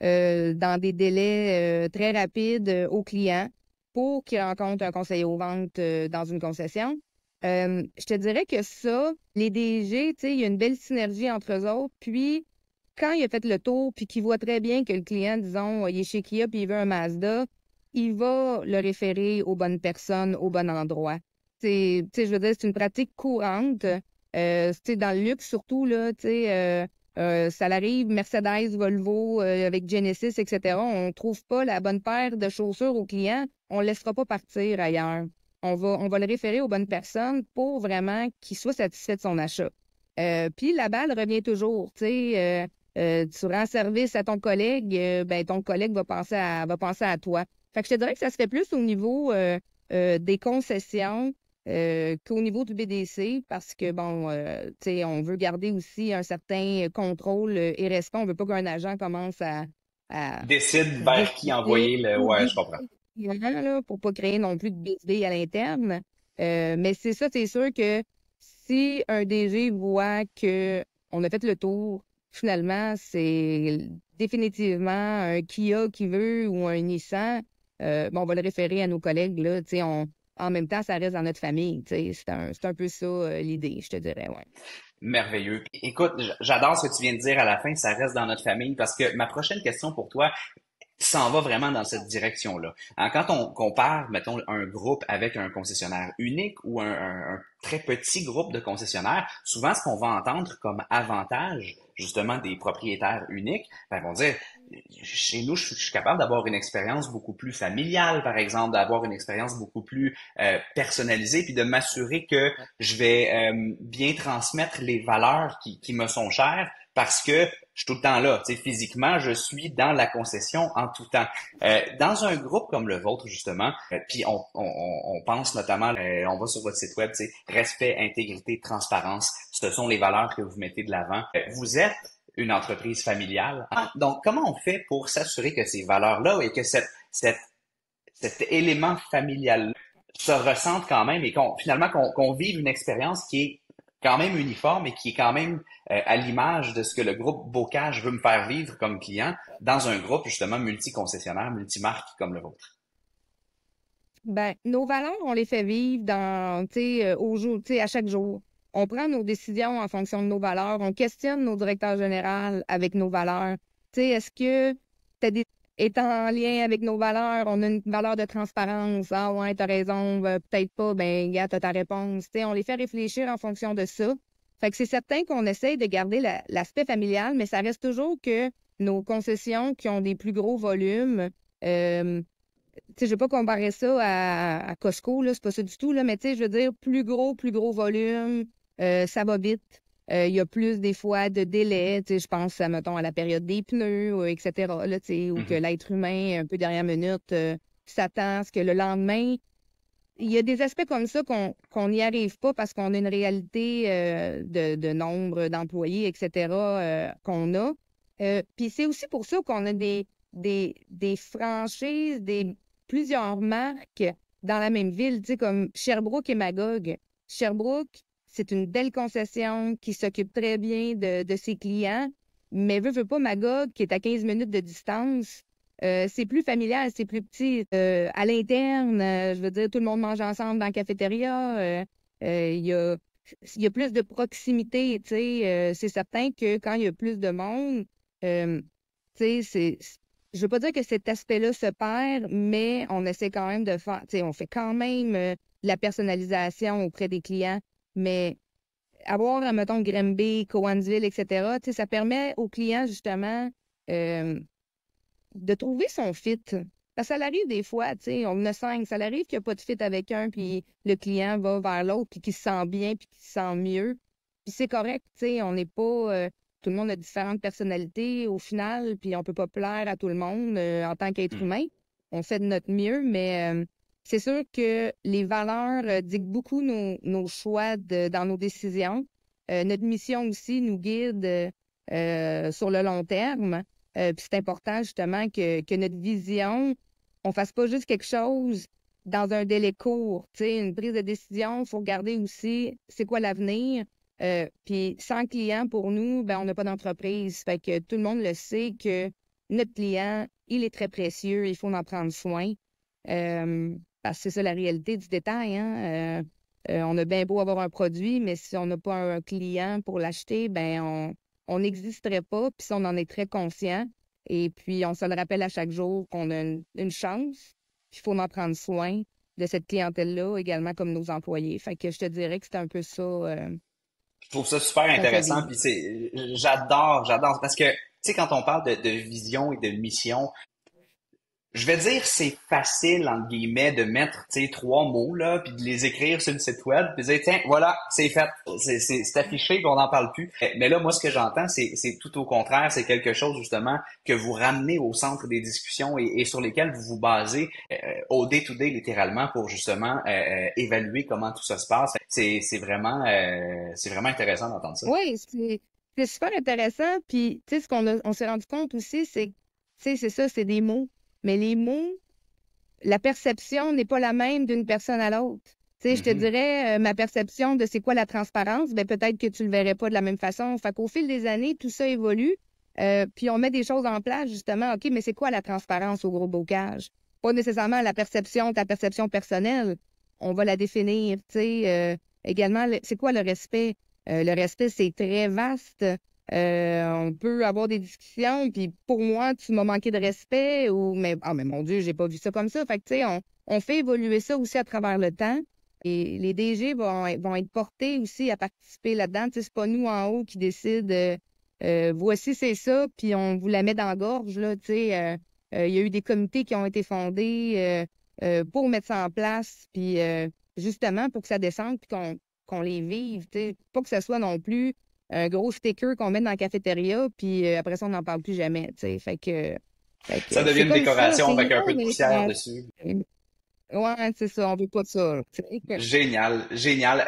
dans des délais très rapides aux clients pour qu'ils rencontrent un conseiller aux ventes dans une concession. Je te dirais que ça, les DG, tu sais, il y a une belle synergie entre eux autres. Puis, quand il a fait le tour, puis qu'il voit très bien que le client, disons, il est chez Kia puis il veut un Mazda, il va le référer aux bonnes personnes, au bon endroit. Tu sais, je veux dire, c'est une pratique courante. Tu sais, dans le luxe, surtout, là, tu sais, ça l'arrive, Mercedes, Volvo, avec Genesis, etc. On trouve pas la bonne paire de chaussures au client, on ne laissera pas partir ailleurs. on va le référer aux bonnes personnes pour vraiment qu'il soit satisfait de son achat. Puis la balle revient toujours, tu sais, tu rends service à ton collègue, ben ton collègue va penser à toi. Fait que je te dirais que ça se fait plus au niveau des concessions qu'au niveau du BDC parce que, bon, tu sais, on veut garder aussi un certain contrôle et respect. On veut pas qu'un agent commence à Décide vers qui décider envoyer le... ou Ouais, je dicter comprends. vraiment, là, pour pas créer non plus de bisbille à l'interne. Mais c'est ça, c'est sûr que si un DG voit que on a fait le tour, finalement, c'est définitivement un Kia qui veut ou un Nissan, bon, on va le référer à nos collègues, là, tu sais, en même temps, ça reste dans notre famille, tu sais, c'est un peu ça, l'idée, je te dirais, ouais. Merveilleux. Écoute, j'adore ce que tu viens de dire à la fin, ça reste dans notre famille, parce que ma prochaine question pour toi, s'en va vraiment dans cette direction-là. Hein, quand on compare, mettons, un groupe avec un concessionnaire unique ou un très petit groupe de concessionnaires, souvent ce qu'on va entendre comme avantage, justement, des propriétaires uniques, ben, ils vont dire, chez nous, je suis capable d'avoir une expérience beaucoup plus familiale, par exemple, d'avoir une expérience beaucoup plus personnalisée, puis de m'assurer que je vais bien transmettre les valeurs qui me sont chères parce que je suis tout le temps là. Tu sais, physiquement, je suis dans la concession en tout temps. Dans un groupe comme le vôtre, justement, puis on pense notamment, on va sur votre site web, tu sais, respect, intégrité, transparence, ce sont les valeurs que vous mettez de l'avant. Vous êtes une entreprise familiale. Ah, donc, comment on fait pour s'assurer que ces valeurs-là et que cet élément familial se ressente quand même et finalement qu'on vive une expérience qui est quand même uniforme et qui est quand même à l'image de ce que le groupe Bocage veut me faire vivre comme client dans un groupe justement multi-concessionnaire, multimarque comme le vôtre. Ben, nos valeurs, on les fait vivre dans, tu sais, au jour, tu sais, à chaque jour. On prend nos décisions en fonction de nos valeurs. On questionne nos directeurs généraux avec nos valeurs. Tu sais, est-ce que est en lien avec nos valeurs? On a une valeur de transparence. Ah ouais, t'as raison, peut-être pas. Ben, gars, t'as ta réponse. Tu sais, on les fait réfléchir en fonction de ça. Fait que c'est certain qu'on essaye de garder l'aspect familial, mais ça reste toujours que nos concessions qui ont des plus gros volumes, euh, tu sais, je vais pas comparer ça à Costco, là, c'est pas ça du tout, là, mais tu sais, je veux dire, plus gros volume, ça va vite. Il y a plus des fois de délais, tu sais, je pense, mettons, à la période des pneus, etc., là, tu sais, ou que Mhm. l'être humain, un peu dernière minute, s'attend à ce que le lendemain, il y a des aspects comme ça qu'on n'y arrive pas parce qu'on a une réalité de nombre d'employés, etc., qu'on a. Puis c'est aussi pour ça qu'on a des franchises, plusieurs marques dans la même ville, tu sais, comme Sherbrooke et Magog. Sherbrooke, c'est une belle concession qui s'occupe très bien de ses clients, mais veut pas Magog, qui est à 15 minutes de distance. C'est plus familial, c'est plus petit. À l'interne, je veux dire, tout le monde mange ensemble dans la cafétéria. Il y a plus de proximité, tu sais. C'est certain que quand il y a plus de monde, euh, tu sais, je veux pas dire que cet aspect-là se perd, mais on essaie quand même de faire, tu sais, on fait quand même de la personnalisation auprès des clients. Mais avoir, mettons, Granby, Cowansville, etc., tu sais, ça permet aux clients, justement, euh, de trouver son fit. Parce que ça arrive des fois, tu sais, on en a 5, ça arrive qu'il n'y a pas de fit avec un, puis le client va vers l'autre, puis qu'il se sent bien, puis qu'il se sent mieux. Puis c'est correct, tu sais, on n'est pas... tout le monde a différentes personnalités au final, puis on peut pas plaire à tout le monde en tant qu'être Mhm. humain. On fait de notre mieux, mais c'est sûr que les valeurs dictent beaucoup nos choix dans nos décisions. Notre mission aussi nous guide sur le long terme. Puis c'est important justement que notre vision, on fasse pas juste quelque chose dans un délai court. Tu sais, une prise de décision, il faut regarder aussi c'est quoi l'avenir. Puis sans client, pour nous, ben, on n'a pas d'entreprise. Fait que tout le monde le sait que notre client, il est très précieux, il faut en prendre soin. Parce que c'est ça la réalité du détail, hein. On a bien beau avoir un produit, mais si on n'a pas un client pour l'acheter, ben on n'existerait pas, puis ça, on en est très conscient. Et puis, on se le rappelle à chaque jour qu'on a une chance, puis il faut en prendre soin de cette clientèle-là, également comme nos employés. Fait que je te dirais que c'est un peu ça Je trouve ça super qu'on fait intéressant, vivre. puis j'adore, parce que tu sais quand on parle de vision et de mission, Je vais dire c'est facile entre guillemets de mettre tu sais trois mots là puis de les écrire sur le site web puis de dire tiens voilà c'est fait c'est affiché puis on n'en parle plus. Mais là moi ce que j'entends c'est tout au contraire, c'est quelque chose justement que vous ramenez au centre des discussions et sur lesquels vous vous basez au day to day littéralement pour justement évaluer comment tout ça se passe. C'est vraiment intéressant d'entendre ça. Oui, c'est super intéressant. Puis, tu sais, on s'est rendu compte aussi, c'est, tu sais, c'est ça, c'est des mots. Mais les mots, la perception n'est pas la même d'une personne à l'autre. Tu sais, je te Mhm. dirais, ma perception de c'est quoi la transparence, ben peut-être que tu le verrais pas de la même façon. Fait qu'au fil des années, tout ça évolue. Puis on met des choses en place, justement. OK, mais c'est quoi la transparence au gros bocage? Pas nécessairement la perception, ta perception personnelle. On va la définir, tu sais. Également, c'est quoi le respect? Le respect, c'est très vaste. On peut avoir des discussions, puis pour moi, tu m'as manqué de respect, ou mais mon Dieu, j'ai pas vu ça comme ça. Fait que tu sais, on fait évoluer ça aussi à travers le temps. Et les DG vont être portés aussi à participer là-dedans. Tu sais, c'est pas nous en haut qui décident voici c'est ça, puis on vous la met dans la gorge, là, tu sais. Il y a eu des comités qui ont été fondés pour mettre ça en place, puis justement pour que ça descende, puis qu'on les vive, tu sais. Pas que ce soit non plus un gros sticker qu'on met dans la cafétéria, puis après ça, on n'en parle plus jamais, tu sais. Ça devient C'est une comme ça, décoration c'est avec un peu humain, de mais poussière dessus. ouais, c'est ça, on veut pas de ça, là, tu sais. Génial, génial.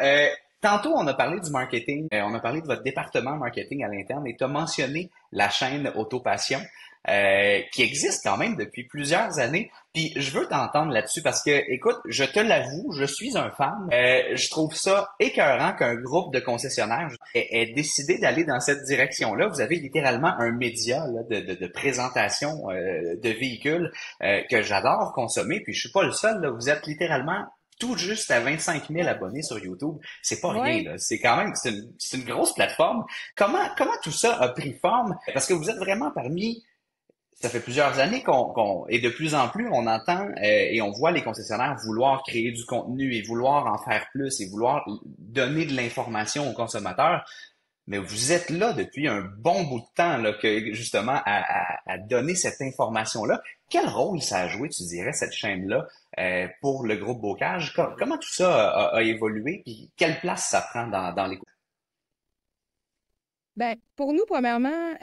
Tantôt, on a parlé du marketing, on a parlé de votre département marketing à l'interne et tu as mentionné la chaîne Autopassion qui existe quand même depuis plusieurs années. Puis je veux t'entendre là-dessus parce que, écoute, je te l'avoue, je suis un fan. Je trouve ça écœurant qu'un groupe de concessionnaires ait décidé d'aller dans cette direction-là. Vous avez littéralement un média là, de présentation de véhicules que j'adore consommer. Puis je suis pas le seul. Là. Vous êtes littéralement tout juste à 25 000 abonnés sur YouTube. C'est pas rien, Ouais. là. C'est quand même, c'est une grosse plateforme. Comment tout ça a pris forme? Parce que vous êtes vraiment parmi, ça fait plusieurs années et de plus en plus, on entend et on voit les concessionnaires vouloir créer du contenu et vouloir en faire plus et vouloir donner de l'information aux consommateurs. Mais vous êtes là depuis un bon bout de temps, là, que justement, à donner cette information-là. Quel rôle ça a joué, tu dirais, cette chaîne-là, pour le groupe Bocage? Comment tout ça a évolué, puis quelle place ça prend dans les... Ben, pour nous, premièrement,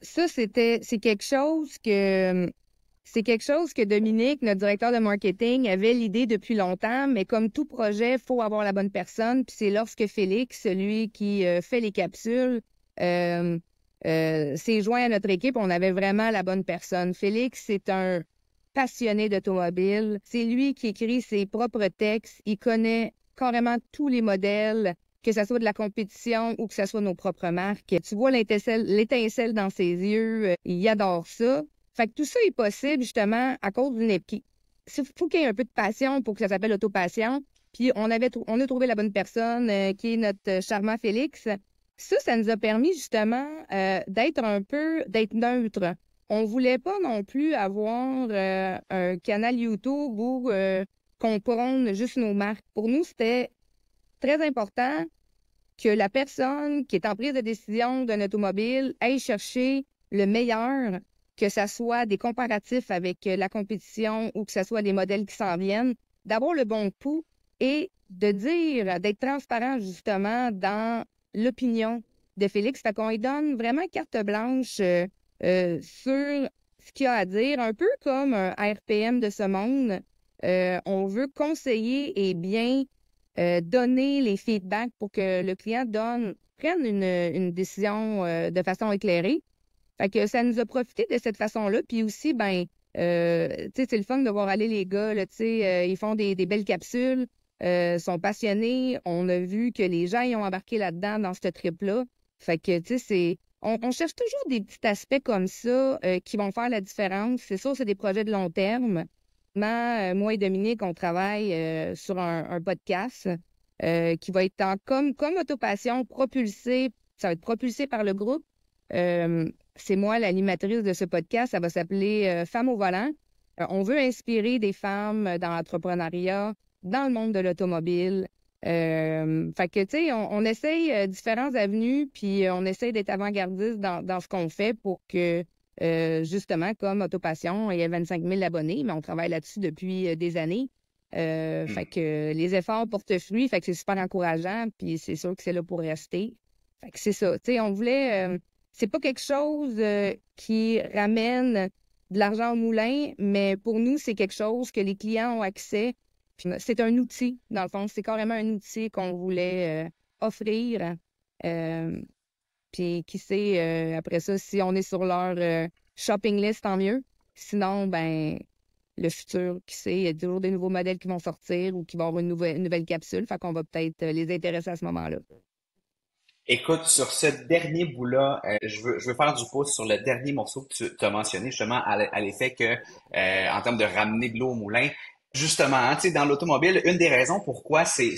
ça, c'est quelque chose que Dominique, notre directeur de marketing, avait l'idée depuis longtemps, mais comme tout projet, il faut avoir la bonne personne. Puis c'est lorsque Félix, celui qui fait les capsules, euh, s'est joint à notre équipe, on avait vraiment la bonne personne. Félix, c'est un passionné d'automobile. C'est lui qui écrit ses propres textes. Il connaît carrément tous les modèles, que ce soit de la compétition ou que ce soit nos propres marques. Tu vois l'étincelle dans ses yeux. Il adore ça. Fait que tout ça est possible justement à cause d'une équipe. Il faut qu'il y ait un peu de passion pour que ça s'appelle Autopassion. Puis on a trouvé la bonne personne qui est notre charmant Félix. Ça nous a permis justement d'être neutre. On voulait pas non plus avoir un canal YouTube où qu'on prône juste nos marques. Pour nous, c'était très important que la personne qui est en prise de décision d'un automobile aille chercher le meilleur, que ce soit des comparatifs avec la compétition ou que ce soit des modèles qui s'en viennent, d'avoir le bon pouls et de dire, d'être transparent justement dans l'opinion de Félix. Fait qu'on lui donne vraiment carte blanche sur ce qu'il a à dire, un peu comme un RPM de ce monde. On veut conseiller et bien donner les feedbacks pour que le client prenne une décision de façon éclairée. Fait que ça nous a profité de cette façon-là. Puis aussi, tu sais, c'est le fun de voir aller les gars, là, tu sais, ils font des belles capsules, sont passionnés. On a vu que les gens y ont embarqué là-dedans, dans ce trip-là. Fait que, tu sais, on cherche toujours des petits aspects comme ça qui vont faire la différence. C'est sûr, c'est des projets de long terme. Moi et Dominique, on travaille sur un podcast qui va être comme Autopassion, propulsé. Ça va être propulsé par le groupe. C'est moi l'animatrice de ce podcast. Ça va s'appeler Femmes au volant. On veut inspirer des femmes dans l'entrepreneuriat, dans le monde de l'automobile. Fait que, tu sais, on essaye différentes avenues, puis on essaye d'être avant-gardiste dans ce qu'on fait pour que justement, comme Autopassion, il y a 25 000 abonnés, mais on travaille là-dessus depuis des années. Fait que les efforts portent fruit, fait que c'est super encourageant, puis c'est sûr que c'est là pour rester. Fait que c'est ça. Tu sais, on voulait. C'est pas quelque chose qui ramène de l'argent au moulin, mais pour nous, c'est quelque chose que les clients ont accès. Puis c'est un outil, dans le fond. C'est carrément un outil qu'on voulait offrir. Euh, Puis qui sait, après ça, si on est sur leur shopping list, tant mieux. Sinon, ben le futur, qui sait, il y a toujours des nouveaux modèles qui vont sortir ou qui vont avoir une nouvelle capsule. Fait qu'on va peut-être les intéresser à ce moment-là. Écoute, sur ce dernier bout-là, je veux faire du pouce sur le dernier morceau que tu as mentionné, justement, à l'effet que, en termes de ramener de l'eau au moulin, justement, hein, tu sais, dans l'automobile, une des raisons pourquoi c'est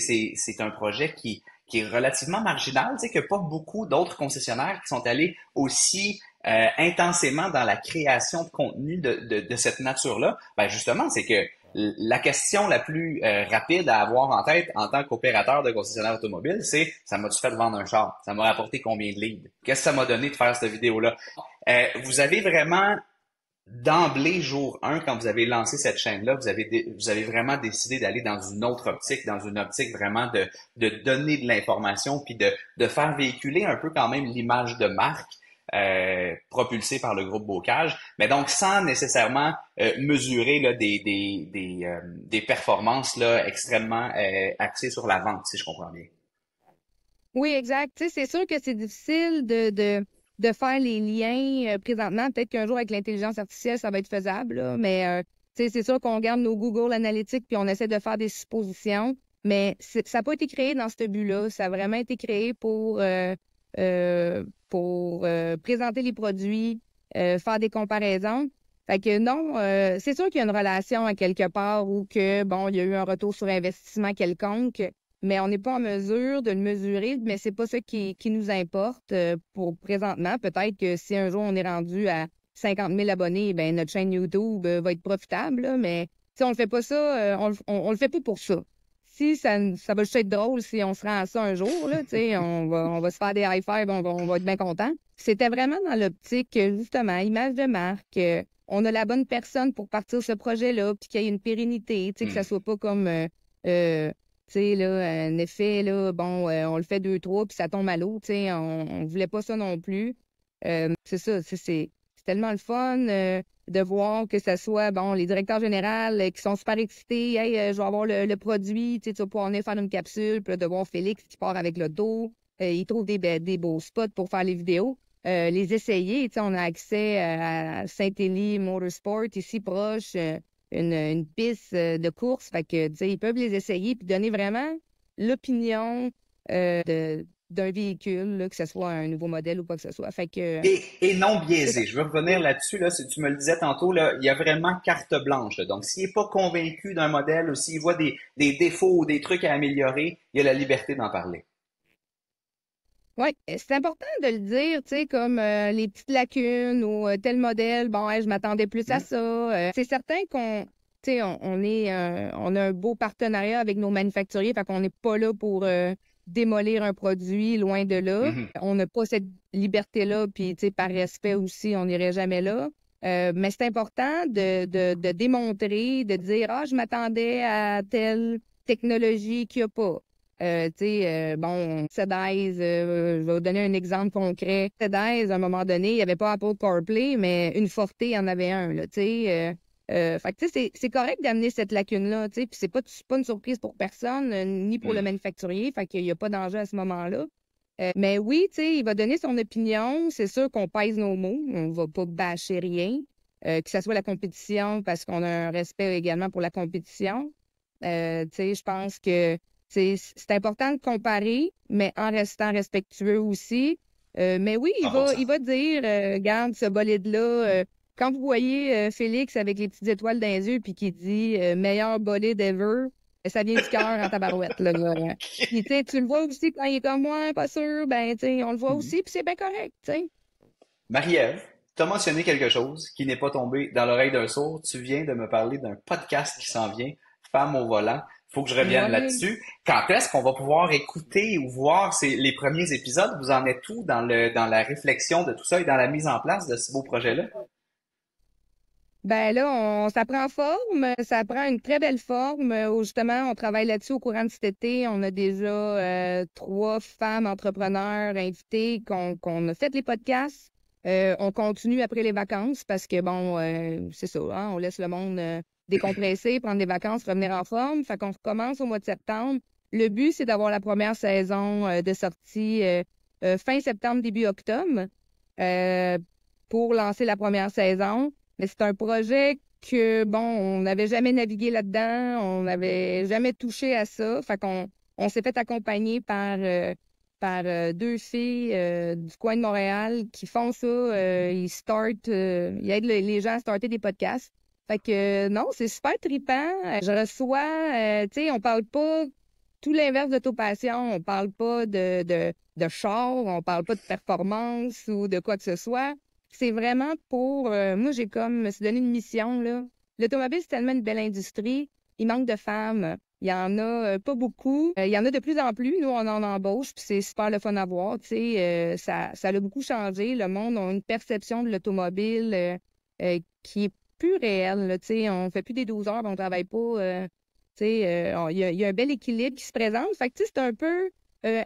un projet qui est relativement marginal, tu sais, que pas beaucoup d'autres concessionnaires qui sont allés aussi intensément dans la création de contenu de cette nature-là, ben justement, c'est que la question la plus rapide à avoir en tête en tant qu'opérateur de concessionnaire automobile, c'est ça m'a-tu fait vendre un char? Ça m'a rapporté combien de leads? Qu'est-ce que ça m'a donné de faire cette vidéo-là? Vous avez vraiment, d'emblée, jour 1, quand vous avez lancé cette chaîne-là, vous avez vraiment décidé d'aller dans une autre optique, dans une optique vraiment de donner de l'information, puis de faire véhiculer un peu quand même l'image de marque propulsée par le groupe Bocage, mais donc sans nécessairement mesurer là, des performances là, extrêmement axées sur la vente, si je comprends bien. Oui, exact. Tu sais, c'est sûr que c'est difficile de faire les liens présentement. Peut-être qu'un jour, avec l'intelligence artificielle, ça va être faisable, là, mais tu sais, c'est sûr qu'on regarde nos Google Analytics puis on essaie de faire des suppositions, mais ça n'a pas été créé dans ce but-là. Ça a vraiment été créé pour présenter les produits, faire des comparaisons. Fait que non, c'est sûr qu'il y a une relation à quelque part où que, bon, il y a eu un retour sur investissement quelconque, mais on n'est pas en mesure de le mesurer, mais c'est pas ça qui nous importe pour présentement. Peut-être que si un jour on est rendu à 50 000 abonnés, ben notre chaîne YouTube va être profitable, là, mais si on le fait pas ça, on le fait pas pour ça. Si ça va juste être drôle si on se rend à ça un jour, là, tu sais, on va se faire des high five, on va être bien content. C'était vraiment dans l'optique, justement, image de marque. On a la bonne personne pour partir ce projet-là, puis qu'il y ait une pérennité, tu sais, que ça soit pas comme tu sais, là, un effet, là, bon, on le fait deux, trois, puis ça tombe à l'eau, tu sais, on voulait pas ça non plus. C'est ça, c'est tellement le fun de voir que ce soit, bon, les directeurs généraux qui sont super excités, hey, je vais avoir le produit, tu sais, tu vas pouvoir venir faire une capsule, puis là, de voir Félix qui part avec le dos, il trouve des beaux spots pour faire les vidéos. Les essayer, tu sais, on a accès à Saint-Élie Motorsport, ici proche, une piste de course. Fait que, tu sais, ils peuvent les essayer puis donner vraiment l'opinion d'un véhicule, là, que ce soit un nouveau modèle ou quoi que ce soit. Fait que, Et non c'est ça. biaisé. Je veux revenir là-dessus. Là, si tu me le disais tantôt, là, il y a vraiment carte blanche. Là. Donc, s'il n'est pas convaincu d'un modèle ou s'il voit des défauts ou des trucs à améliorer, il y a la liberté d'en parler. Oui, c'est important de le dire, tu sais, comme les petites lacunes ou tel modèle, bon, hey, je m'attendais plus à Hmm? ça. C'est certain tu sais, on a un beau partenariat avec nos manufacturiers, fait qu'on n'est pas là pour démolir un produit, loin de là. Mhm. On n'a pas cette liberté-là, puis, tu sais, par respect aussi, on n'irait jamais là. Mais c'est important de démontrer, de dire, ah, je m'attendais à telle technologie qu'il n'y a pas. Tu sais, bon, Mercedes, je vais vous donner un exemple concret. Mercedes, à un moment donné, il n'y avait pas Apple CarPlay, mais une Forte en avait un, là, tu sais. Fait que, tu sais, c'est correct d'amener cette lacune-là, tu sais, puis c'est pas une surprise pour personne, ni pour le Hmm. manufacturier, fait qu'il n'y a pas d'enjeu à ce moment-là. Mais oui, tu sais, il va donner son opinion, c'est sûr qu'on pèse nos mots, on va pas bâcher rien, que ce soit la compétition, parce qu'on a un respect également pour la compétition. Tu sais, je pense que c'est important de comparer, mais en restant respectueux aussi. Mais oui, 100%. il va dire, regarde ce bolide-là. Quand vous voyez Félix avec les petites étoiles dans les yeux puis qui dit meilleur bolide ever, ça vient du cœur en tabarouette, là. Puis tu sais, tu le vois aussi quand il est comme moi, pas sûr, ben tu sais, on le voit Mhm. aussi, puis c'est bien correct, tu sais. Marie-Ève, tu as mentionné quelque chose qui n'est pas tombé dans l'oreille d'un sourd. Tu viens de me parler d'un podcast qui s'en vient, Femmes au volant. Faut que je revienne Ouais. là-dessus. Quand est-ce qu'on va pouvoir écouter ou voir les premiers épisodes? Vous en êtes où dans la réflexion de tout ça et dans la mise en place de ce beau projet-là? Ben là, ça prend forme, ça prend une très belle forme. Où justement, on travaille là-dessus au courant de cet été. On a déjà 3 femmes entrepreneurs invitées qu'on a fait les podcasts. On continue après les vacances parce que bon, c'est ça, hein, on laisse le monde décompresser, prendre des vacances, revenir en forme. Fait qu'on recommence au mois de septembre. Le but, c'est d'avoir la première saison de sortie fin septembre, début octobre euh, pour lancer la première saison. Mais c'est un projet que, bon, on n'avait jamais navigué là-dedans, on n'avait jamais touché à ça. Fait qu'on s'est fait accompagner par 2 filles du coin de Montréal qui font ça. Ils aident les gens à starter des podcasts. Fait que non, c'est super trippant. Je reçois, tu sais, on parle pas tout l'inverse de passion. On parle pas de char, on parle pas de performance ou de quoi que ce soit. C'est vraiment pour... moi, je me suis donné une mission, là. L'automobile, c'est tellement une belle industrie. Il manque de femmes. Il y en a pas beaucoup. Il y en a de plus en plus. Nous, on en embauche, puis c'est super le fun à voir. Tu sais, ça a beaucoup changé. Le monde a une perception de l'automobile qui est plus réelle, là. Tu sais, on fait plus des 12 heures, puis on travaille pas. Tu sais, il y a un bel équilibre qui se présente. Fait que, tu sais, c'est un peu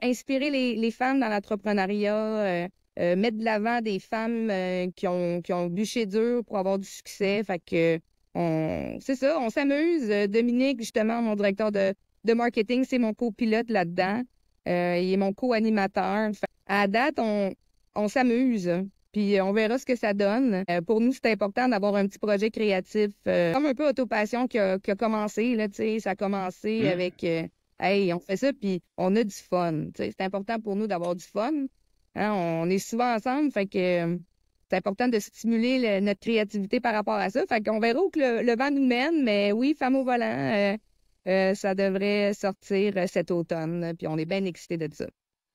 inspirer les femmes dans l'entrepreneuriat, mettre de l'avant des femmes qui ont bûché dur pour avoir du succès. Fait que c'est ça, on s'amuse. Dominique, justement, mon directeur de marketing, c'est mon copilote là-dedans. Il est mon co-animateur. À date, on s'amuse. Puis on verra ce que ça donne. Pour nous, c'est important d'avoir un petit projet créatif, comme un peu Autopassion qui a commencé, là, tu sais, ça a commencé Hmm. avec hey, on fait ça, puis on a du fun. Tu sais, c'est important pour nous d'avoir du fun. Hein, on est souvent ensemble, fait que c'est important de stimuler notre créativité par rapport à ça. Fait qu'on verra où que le vent nous mène, mais oui, Femme au volant, ça devrait sortir cet automne, puis on est bien excités de ça.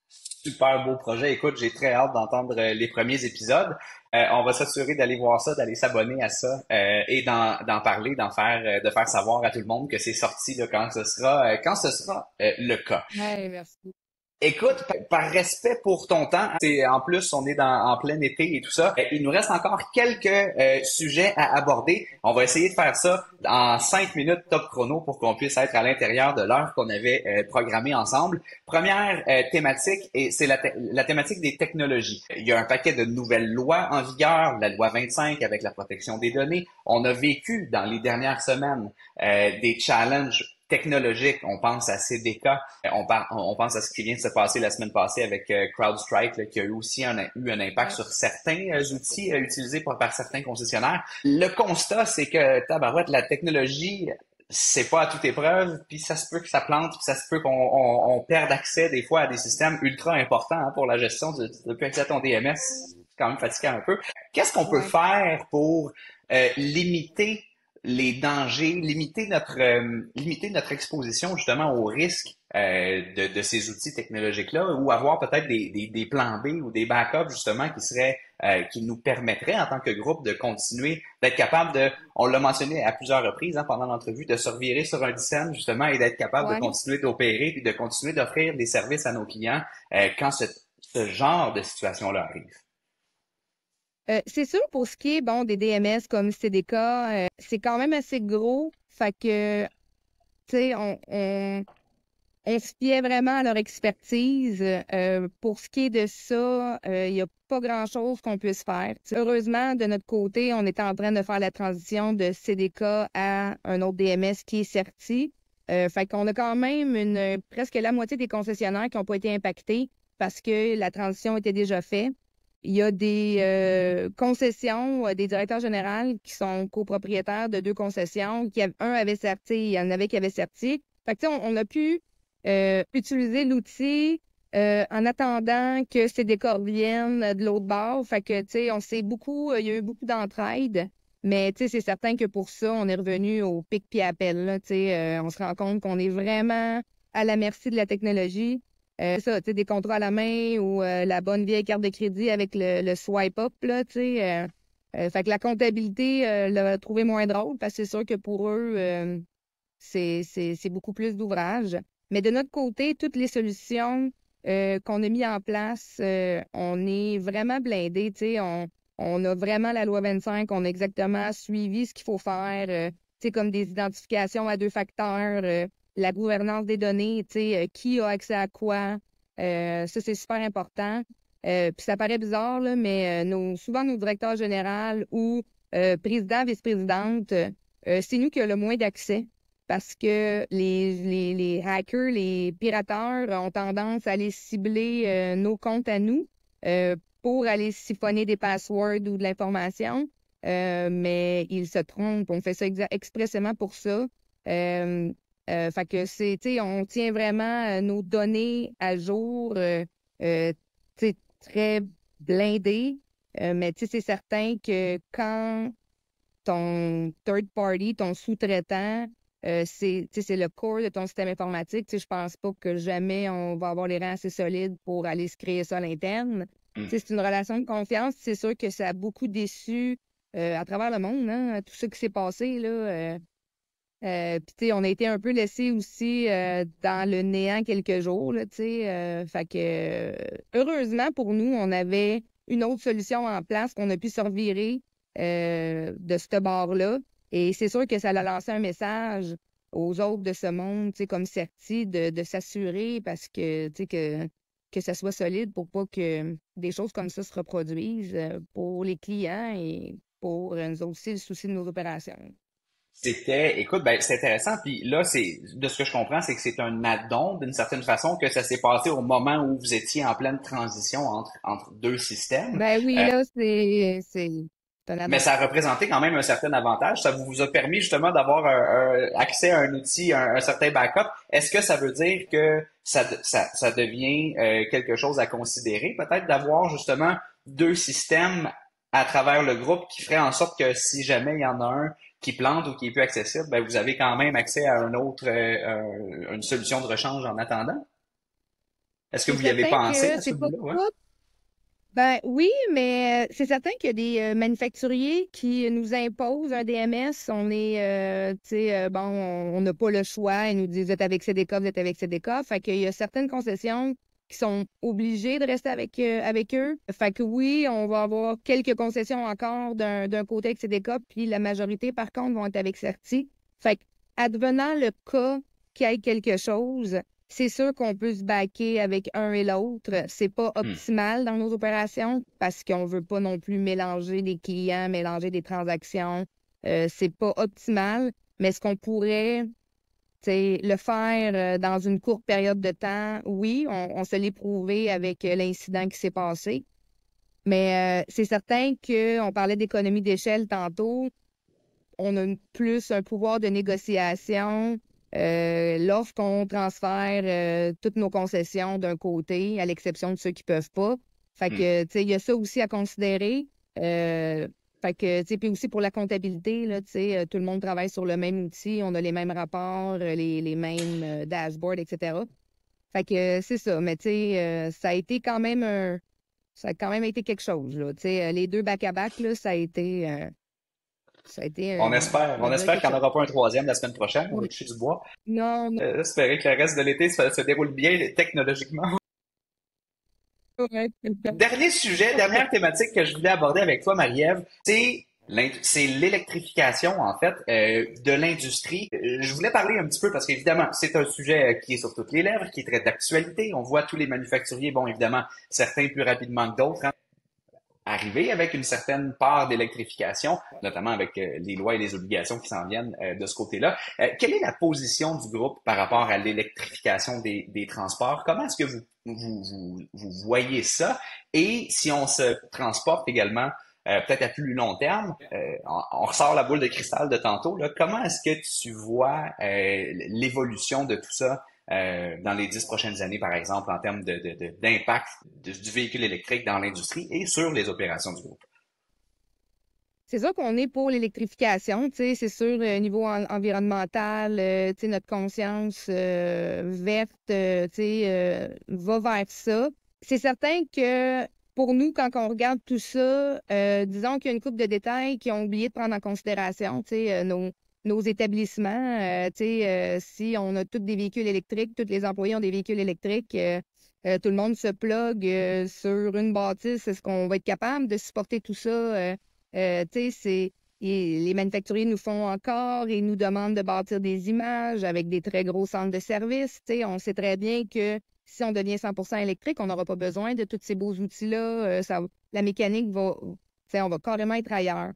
Super beau projet. Écoute, j'ai très hâte d'entendre les premiers épisodes. On va s'assurer d'aller voir ça, d'aller s'abonner à ça et d'en parler, de faire savoir à tout le monde que c'est sorti là, quand ce sera le cas. Ouais, merci. Écoute, par respect pour ton temps, en plus on est en plein été et tout ça, il nous reste encore quelques sujets à aborder. On va essayer de faire ça en 5 minutes top chrono pour qu'on puisse être à l'intérieur de l'heure qu'on avait programmée ensemble. Première thématique, et c'est la thématique des technologies. Il y a un paquet de nouvelles lois en vigueur, la loi 25 avec la protection des données. On a vécu dans les dernières semaines des challenges technologiques. On pense à CDK, on pense à ce qui vient de se passer la semaine passée avec CrowdStrike, là, qui a eu aussi eu un impact Ouais. sur certains outils utilisés par certains concessionnaires. Le constat, c'est que tabarouette, la technologie, c'est pas à toute épreuve, puis ça se peut que ça plante, puis ça se peut qu'on perde accès des fois à des systèmes ultra importants hein, pour la gestion depuis accès à ton DMS. C'est quand même fatigant un peu. Qu'est-ce qu'on peut Ouais. faire pour limiter les dangers, limiter notre exposition justement aux risques de ces outils technologiques-là, ou avoir peut-être des plans B ou des backups justement qui nous permettraient en tant que groupe de continuer, d'être capable on l'a mentionné à plusieurs reprises hein, pendant l'entrevue, de se revirer sur un dixième justement et d'être capable de Ouais. continuer d'opérer et de continuer d'offrir des services à nos clients quand ce genre de situation-là arrive. C'est sûr, pour ce qui est bon, des DMS comme CDK, c'est quand même assez gros. Fait que, tu sais, on se fiait vraiment à leur expertise. Pour ce qui est de ça, il n'y a pas grand-chose qu'on puisse faire. Heureusement, de notre côté, on est en train de faire la transition de CDK à un autre DMS qui est certi. Fait qu'on a quand même presque la moitié des concessionnaires qui n'ont pas été impactés parce que la transition était déjà faite. Il y a des concessions, des directeurs généraux qui sont copropriétaires de 2 concessions. Un avait certi, il y en avait qui avaient certi. Fait que, tu sais, on a pu utiliser l'outil en attendant que ces décors viennent de l'autre bord. Fait que, tu sais, il y a eu beaucoup d'entraide. Mais, tu sais, c'est certain que pour ça, on est revenu au pic puis appel, là, tu sais. On se rend compte qu'on est vraiment à la merci de la technologie. C'est ça, tu sais, des contrats à la main ou la bonne vieille carte de crédit avec le swipe up, là, tu sais. Fait que la comptabilité l'a trouvé moins drôle parce que c'est sûr que pour eux, c'est beaucoup plus d'ouvrage. Mais de notre côté, toutes les solutions qu'on a mis en place, on est vraiment blindés. Tu sais, on a vraiment la loi 25, on a exactement suivi ce qu'il faut faire, tu sais, comme des identifications à 2 facteurs, la gouvernance des données, tu sais, qui a accès à quoi. Ça, c'est super important. Puis ça paraît bizarre, là, mais souvent nos directeurs généraux ou présidents, vice-présidentes, c'est nous qui avons le moins d'accès parce que les hackers, les pirateurs ont tendance à aller cibler nos comptes à nous pour aller siphonner des passwords ou de l'information. Mais ils se trompent. On fait ça expressément pour ça. Fait que tu sais, on tient vraiment nos données à jour, tu sais, très blindées. Mais tu sais, c'est certain que quand ton third party, ton sous-traitant, c'est le core de ton système informatique. Je pense pas que jamais on va avoir les rangs assez solides pour aller se créer ça à l'interne. C'est une relation de confiance. C'est sûr que ça a beaucoup déçu à travers le monde, hein, tout ce qui s'est passé, là. Puis, on a été un peu laissé aussi dans le néant quelques jours, là, fait que, heureusement pour nous, on avait une autre solution en place qu'on a pu se revirer de ce bord-là. Et c'est sûr que ça a lancé un message aux autres de ce monde, comme Certi, de s'assurer parce que, que ça soit solide pour pas que des choses comme ça se reproduisent pour les clients et pour nous autres aussi, le souci de nos opérations. Écoute, ben, c'est intéressant. Puis là, de ce que je comprends, c'est que c'est un add-on d'une certaine façon que ça s'est passé au moment où vous étiez en pleine transition entre deux systèmes. Ben oui, là, c'est un Mais add-on. ça a représenté quand même un certain avantage. Ça vous a permis justement d'avoir accès à un outil, un certain backup. Est-ce que ça veut dire que ça devient quelque chose à considérer, peut-être d'avoir justement deux systèmes à travers le groupe qui ferait en sorte que si jamais il y en a un qui plante ou qui est plus accessible, ben vous avez quand même accès à une solution de rechange en attendant? Est-ce que C'est vous y avez certain pensé que à ce c'est pas bout-là? Ouais. tout. Ben oui, mais c'est certain qu'il y a des manufacturiers qui nous imposent un DMS. On est, tu sais, bon, on n'a pas le choix. Ils nous disent, vous êtes avec CDK, vous êtes avec CDK. Fait qu'il y a certaines concessions qui sont obligées de rester avec eux. Fait que oui, on va avoir quelques concessions encore d'un côté avec CDK, puis la majorité, par contre, vont être avec Certi. Fait que, advenant le cas qu'il y ait quelque chose, c'est sûr qu'on peut se baquer avec un et l'autre. C'est pas Hmm. optimal dans nos opérations parce qu'on veut pas non plus mélanger des clients, mélanger des transactions. C'est pas optimal, mais ce qu'on pourrait, tu sais, le faire dans une courte période de temps, oui, on se l'est prouvé avec l'incident qui s'est passé. Mais c'est certain qu'on parlait d'économie d'échelle tantôt. On a plus un pouvoir de négociation lorsqu'on transfère toutes nos concessions d'un côté, à l'exception de ceux qui peuvent pas. Fait Hmm. que, tu sais, il y a ça aussi à considérer. Fait que, tu sais, puis aussi pour la comptabilité, là, tu sais, tout le monde travaille sur le même outil, on a les mêmes rapports, les mêmes dashboards, etc. Fait que c'est ça. Mais tu sais, ça a quand même été quelque chose, là. Tu sais, les deux back-à-back, là, ça a été, on On va dire espère quelque qu'il n'y en chose. aura pas un troisième la semaine prochaine. On va Oui. toucher du bois. Non, non, Espérer que le reste de l'été se déroule bien technologiquement. ouais. Dernier sujet, dernière thématique que je voulais aborder avec toi, Marie-Ève, c'est l'électrification, en fait, de l'industrie. Je voulais parler un petit peu parce qu'évidemment, c'est un sujet qui est sur toutes les lèvres, qui est très d'actualité. On voit tous les manufacturiers, bon, évidemment, certains plus rapidement que d'autres, hein, arriver avec une certaine part d'électrification, notamment avec les lois et les obligations qui s'en viennent de ce côté-là. Quelle est la position du groupe par rapport à l'électrification des transports? Comment est-ce que vous voyez ça? Et si on se transporte également peut-être à plus long terme, on ressort la boule de cristal de tantôt, là, comment est-ce que tu vois l'évolution de tout ça dans les 10 prochaines années, par exemple, en termes d'impact du véhicule électrique dans l'industrie et sur les opérations du groupe? C'est sûr qu'on est pour l'électrification, tu sais, c'est sûr, niveau environnemental, tu sais, notre conscience verte, tu sais, va vers ça. C'est certain que pour nous, quand on regarde tout ça, disons qu'il y a une couple de détails qui ont oublié de prendre en considération, tu sais, nos établissements. Si on a tous des véhicules électriques, tous les employés ont des véhicules électriques, tout le monde se plug sur une bâtisse. Est-ce qu'on va être capable de supporter tout ça? Les manufacturiers nous font encore et nous demandent de bâtir des images avec des très gros centres de services. On sait très bien que si on devient 100% électrique, on n'aura pas besoin de tous ces beaux outils-là. La mécanique on va carrément être ailleurs.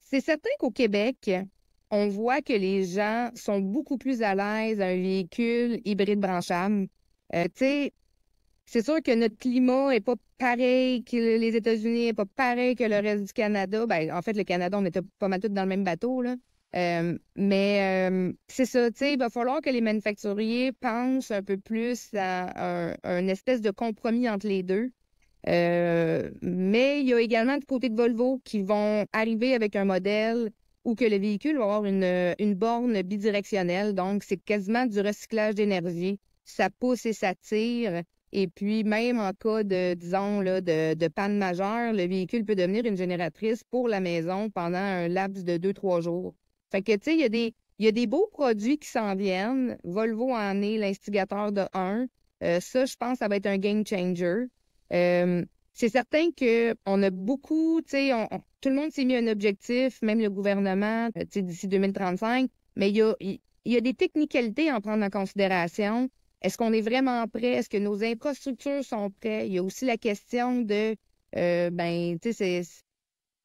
C'est certain qu'au Québec, on voit que les gens sont beaucoup plus à l'aise à un véhicule hybride branchable. C'est sûr que notre climat n'est pas pareil que les États-Unis, n'est pas pareil que le reste du Canada. Ben, en fait, le Canada, on était pas mal tous dans le même bateau, là. C'est ça, il va falloir que les manufacturiers pensent un peu plus à un espèce de compromis entre les deux. Mais il y a également du côté de Volvo qui vont arriver avec un modèle où que le véhicule va avoir une borne bidirectionnelle. Donc, c'est quasiment du recyclage d'énergie. Ça pousse et ça tire. Et puis, même en cas disons, de panne majeure, le véhicule peut devenir une génératrice pour la maison pendant un laps de 2-3 jours. Fait que, il y a des beaux produits qui s'en viennent. Volvo en est l'instigateur de un. Ça, je pense, ça va être un game changer. C'est certain qu'on a beaucoup, tout le monde s'est mis un objectif, même le gouvernement, d'ici 2035, mais il y a des technicalités à en prendre en considération. Est-ce qu'on est vraiment prêt? Est-ce que nos infrastructures sont prêtes? Il y a aussi la question de,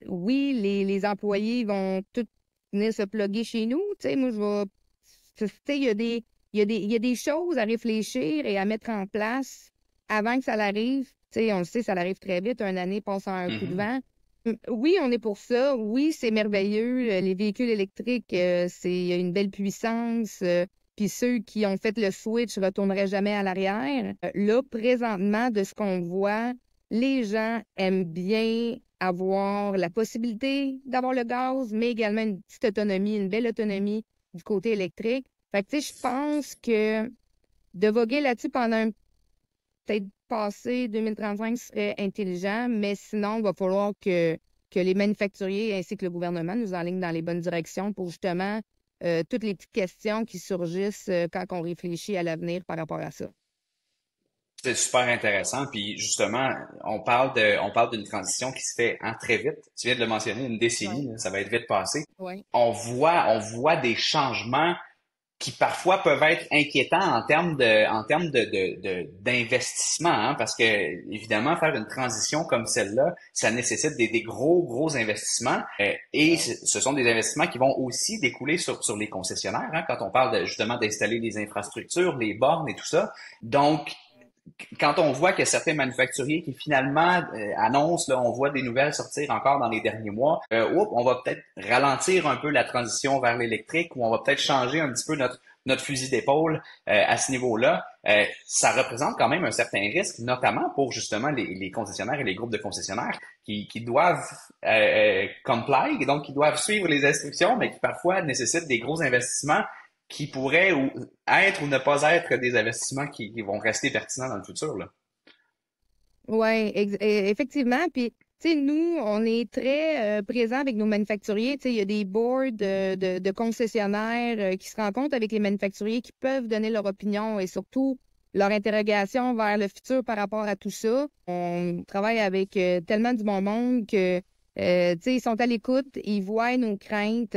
oui, les employés vont tous venir se plugger chez nous. Moi, il y a des choses à réfléchir et à mettre en place avant que ça l'arrive. On le sait, ça arrive très vite. Une année passe en un coup de vent. Oui, on est pour ça. Oui, c'est merveilleux. Les véhicules électriques, il y a une belle puissance. Puis ceux qui ont fait le switch ne retourneraient jamais à l'arrière. Là, présentement, de ce qu'on voit, les gens aiment bien avoir la possibilité d'avoir le gaz, mais également une petite autonomie, une belle autonomie du côté électrique. Fait que, je pense que de voguer là-dessus pendant peut-être passé 2035 serait intelligent, mais sinon, il va falloir que les manufacturiers ainsi que le gouvernement nous enlignent dans les bonnes directions pour justement toutes les petites questions qui surgissent quand on réfléchit à l'avenir par rapport à ça. C'est super intéressant. Puis justement, on parle d'une transition qui se fait très vite. Tu viens de le mentionner, une décennie, Oui. là, ça va être vite passé. Oui. On voit des changements qui parfois peuvent être inquiétants d'investissement, hein, parce que évidemment faire une transition comme celle-là, ça nécessite des gros investissements, et ce sont des investissements qui vont aussi découler sur les concessionnaires, hein, quand on parle justement d'installer les infrastructures, les bornes et tout ça. Donc quand on voit que certains manufacturiers qui finalement annoncent, là, on voit des nouvelles sortir encore dans les derniers mois, on va peut-être ralentir un peu la transition vers l'électrique, ou on va peut-être changer un petit peu notre fusil d'épaule à ce niveau-là. Ça représente quand même un certain risque, notamment pour justement les concessionnaires et les groupes de concessionnaires qui doivent comply, donc qui doivent suivre les instructions, mais qui parfois nécessitent des gros investissements qui pourraient être ou ne pas être des investissements qui vont rester pertinents dans le futur, là. Oui, effectivement. Puis, nous, on est très présents avec nos manufacturiers. Il y a des boards de concessionnaires qui se rencontrent avec les manufacturiers qui peuvent donner leur opinion et surtout leur interrogation vers le futur par rapport à tout ça. On travaille avec tellement du bon monde que, ils sont à l'écoute, ils voient nos craintes.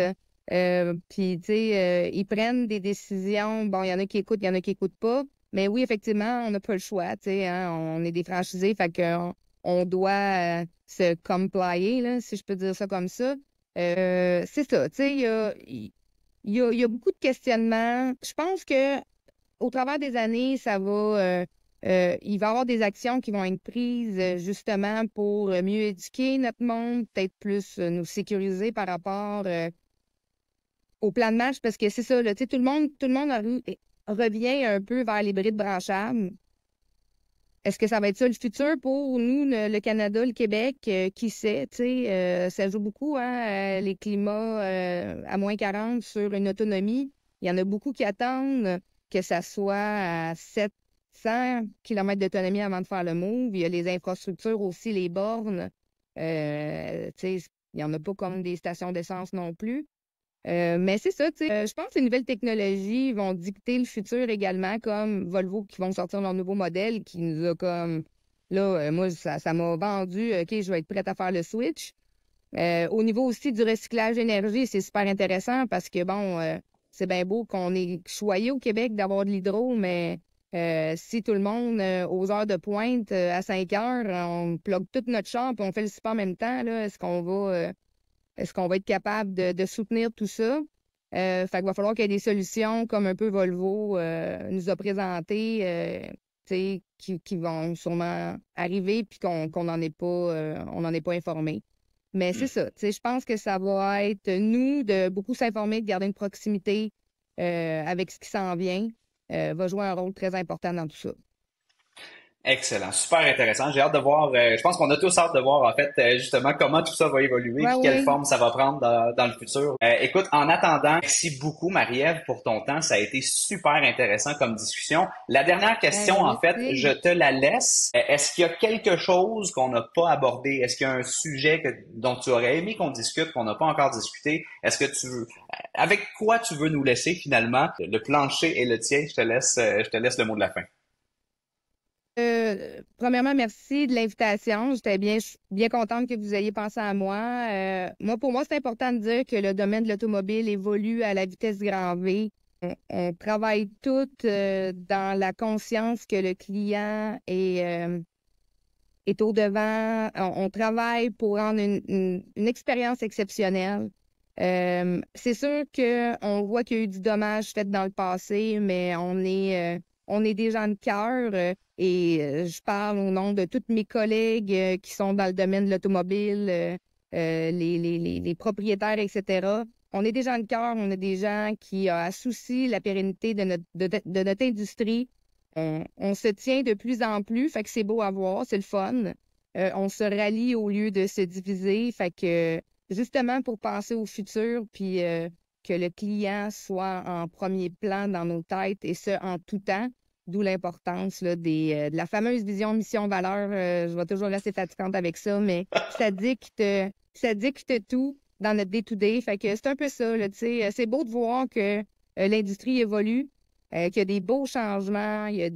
Puis, ils prennent des décisions. Bon, il y en a qui écoutent, il y en a qui n'écoutent pas. Mais oui, effectivement, on n'a pas le choix, hein, on est des franchisés, fait qu'on doit se complier, là, si je peux dire ça comme ça. C'est ça, il y a beaucoup de questionnements. Je pense que au travers des années, il va y avoir des actions qui vont être prises justement pour mieux éduquer notre monde, peut-être plus nous sécuriser par rapport au plan de match, parce que c'est ça, là, tout le monde revient un peu vers l'hybride branchable. Est-ce que ça va être ça le futur pour nous, le Canada, le Québec? Qui sait, ça joue beaucoup, hein, les climats à moins 40 sur une autonomie. Il y en a beaucoup qui attendent que ça soit à 700 km d'autonomie avant de faire le move. Il y a les infrastructures aussi, les bornes. Il n'y en a pas comme des stations d'essence non plus. Mais c'est ça, tu sais. Je pense que les nouvelles technologies vont dicter le futur également, comme Volvo qui vont sortir leur nouveau modèle qui nous a comme. Là, moi, ça m'a vendu, OK, je vais être prête à faire le switch. Au niveau aussi du recyclage d'énergie, c'est super intéressant parce que, bon, c'est bien beau qu'on est choyé au Québec d'avoir de l'hydro, mais si tout le monde, aux heures de pointe, à 5 heures, on plug toute notre chambre et on fait le super en même temps, là, est-ce qu'on va être capable de soutenir tout ça? Fait qu'il va falloir qu'il y ait des solutions comme un peu Volvo nous a présenté, tu sais, qui vont sûrement arriver puis qu'on n'en est pas, on n'en est pas informé. Mais c'est ça, tu sais, je pense que ça va être nous de beaucoup s'informer, de garder une proximité avec ce qui s'en vient, va jouer un rôle très important dans tout ça. Excellent, super intéressant. J'ai hâte de voir, je pense qu'on a tous hâte de voir en fait justement comment tout ça va évoluer Ouais, puis quelle oui. forme ça va prendre dans le futur. Écoute, en attendant, merci beaucoup Marie-Ève pour ton temps. Ça a été super intéressant comme discussion. La dernière question, en fait, je Merci. te la laisse. Est-ce qu'il y a quelque chose qu'on n'a pas abordé? Est-ce qu'il y a un sujet dont tu aurais aimé qu'on discute, qu'on n'a pas encore discuté? Est-ce que tu veux, avec quoi tu veux nous laisser finalement? Le plancher est le tien. Je te laisse le mot de la fin. Premièrement, merci de l'invitation. J'étais bien contente que vous ayez pensé à moi. Pour moi, c'est important de dire que le domaine de l'automobile évolue à la vitesse grand V. On travaille toutes dans la conscience que le client est au devant. On travaille pour rendre une expérience exceptionnelle. C'est sûr qu'on voit qu'il y a eu du dommage fait dans le passé, mais on est des gens de cœur je parle au nom de tous mes collègues qui sont dans le domaine de l'automobile, les propriétaires, etc. On est des gens de cœur, on est des gens qui associent la pérennité de notre industrie. On se tient de plus en plus, fait que c'est beau à voir, c'est le fun. On se rallie au lieu de se diviser, fait que justement pour penser au futur, puis que le client soit en premier plan dans nos têtes et ce, en tout temps, d'où l'importance là, de la fameuse vision mission-valeur. Je vais toujours rester fatigante avec ça, mais ça dicte tout dans notre day-to-day. Fait que c'est un peu ça, là, tu sais. C'est beau de voir que l'industrie évolue, qu'il y a des beaux changements, il y a tu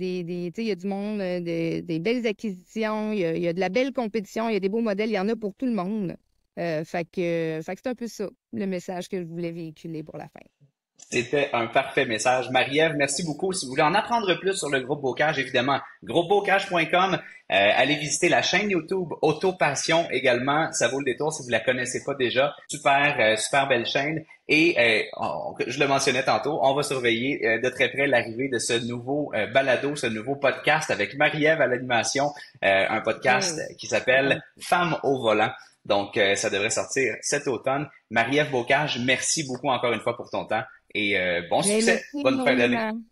sais, il y a du monde, des belles acquisitions, il y a de la belle compétition, il y a des beaux modèles, il y en a pour tout le monde. Fait que c'est un peu ça, le message que je voulais véhiculer pour la fin. C'était un parfait message. Marie-Ève, merci beaucoup. Si vous voulez en apprendre plus sur le groupe Bocage, évidemment, groupebocage.com. Allez visiter la chaîne YouTube Autopassion également. Ça vaut le détour si vous la connaissez pas déjà. Super, super belle chaîne. Et je le mentionnais tantôt, on va surveiller de très près l'arrivée de ce nouveau balado, ce nouveau podcast avec Marie-Ève à l'animation, un podcast Oui. qui s'appelle Femmes au volant. Donc, ça devrait sortir cet automne. Marie-Ève Bocage, merci beaucoup encore une fois pour ton temps et bon Ben, succès, merci bonne fin d'année. énormément.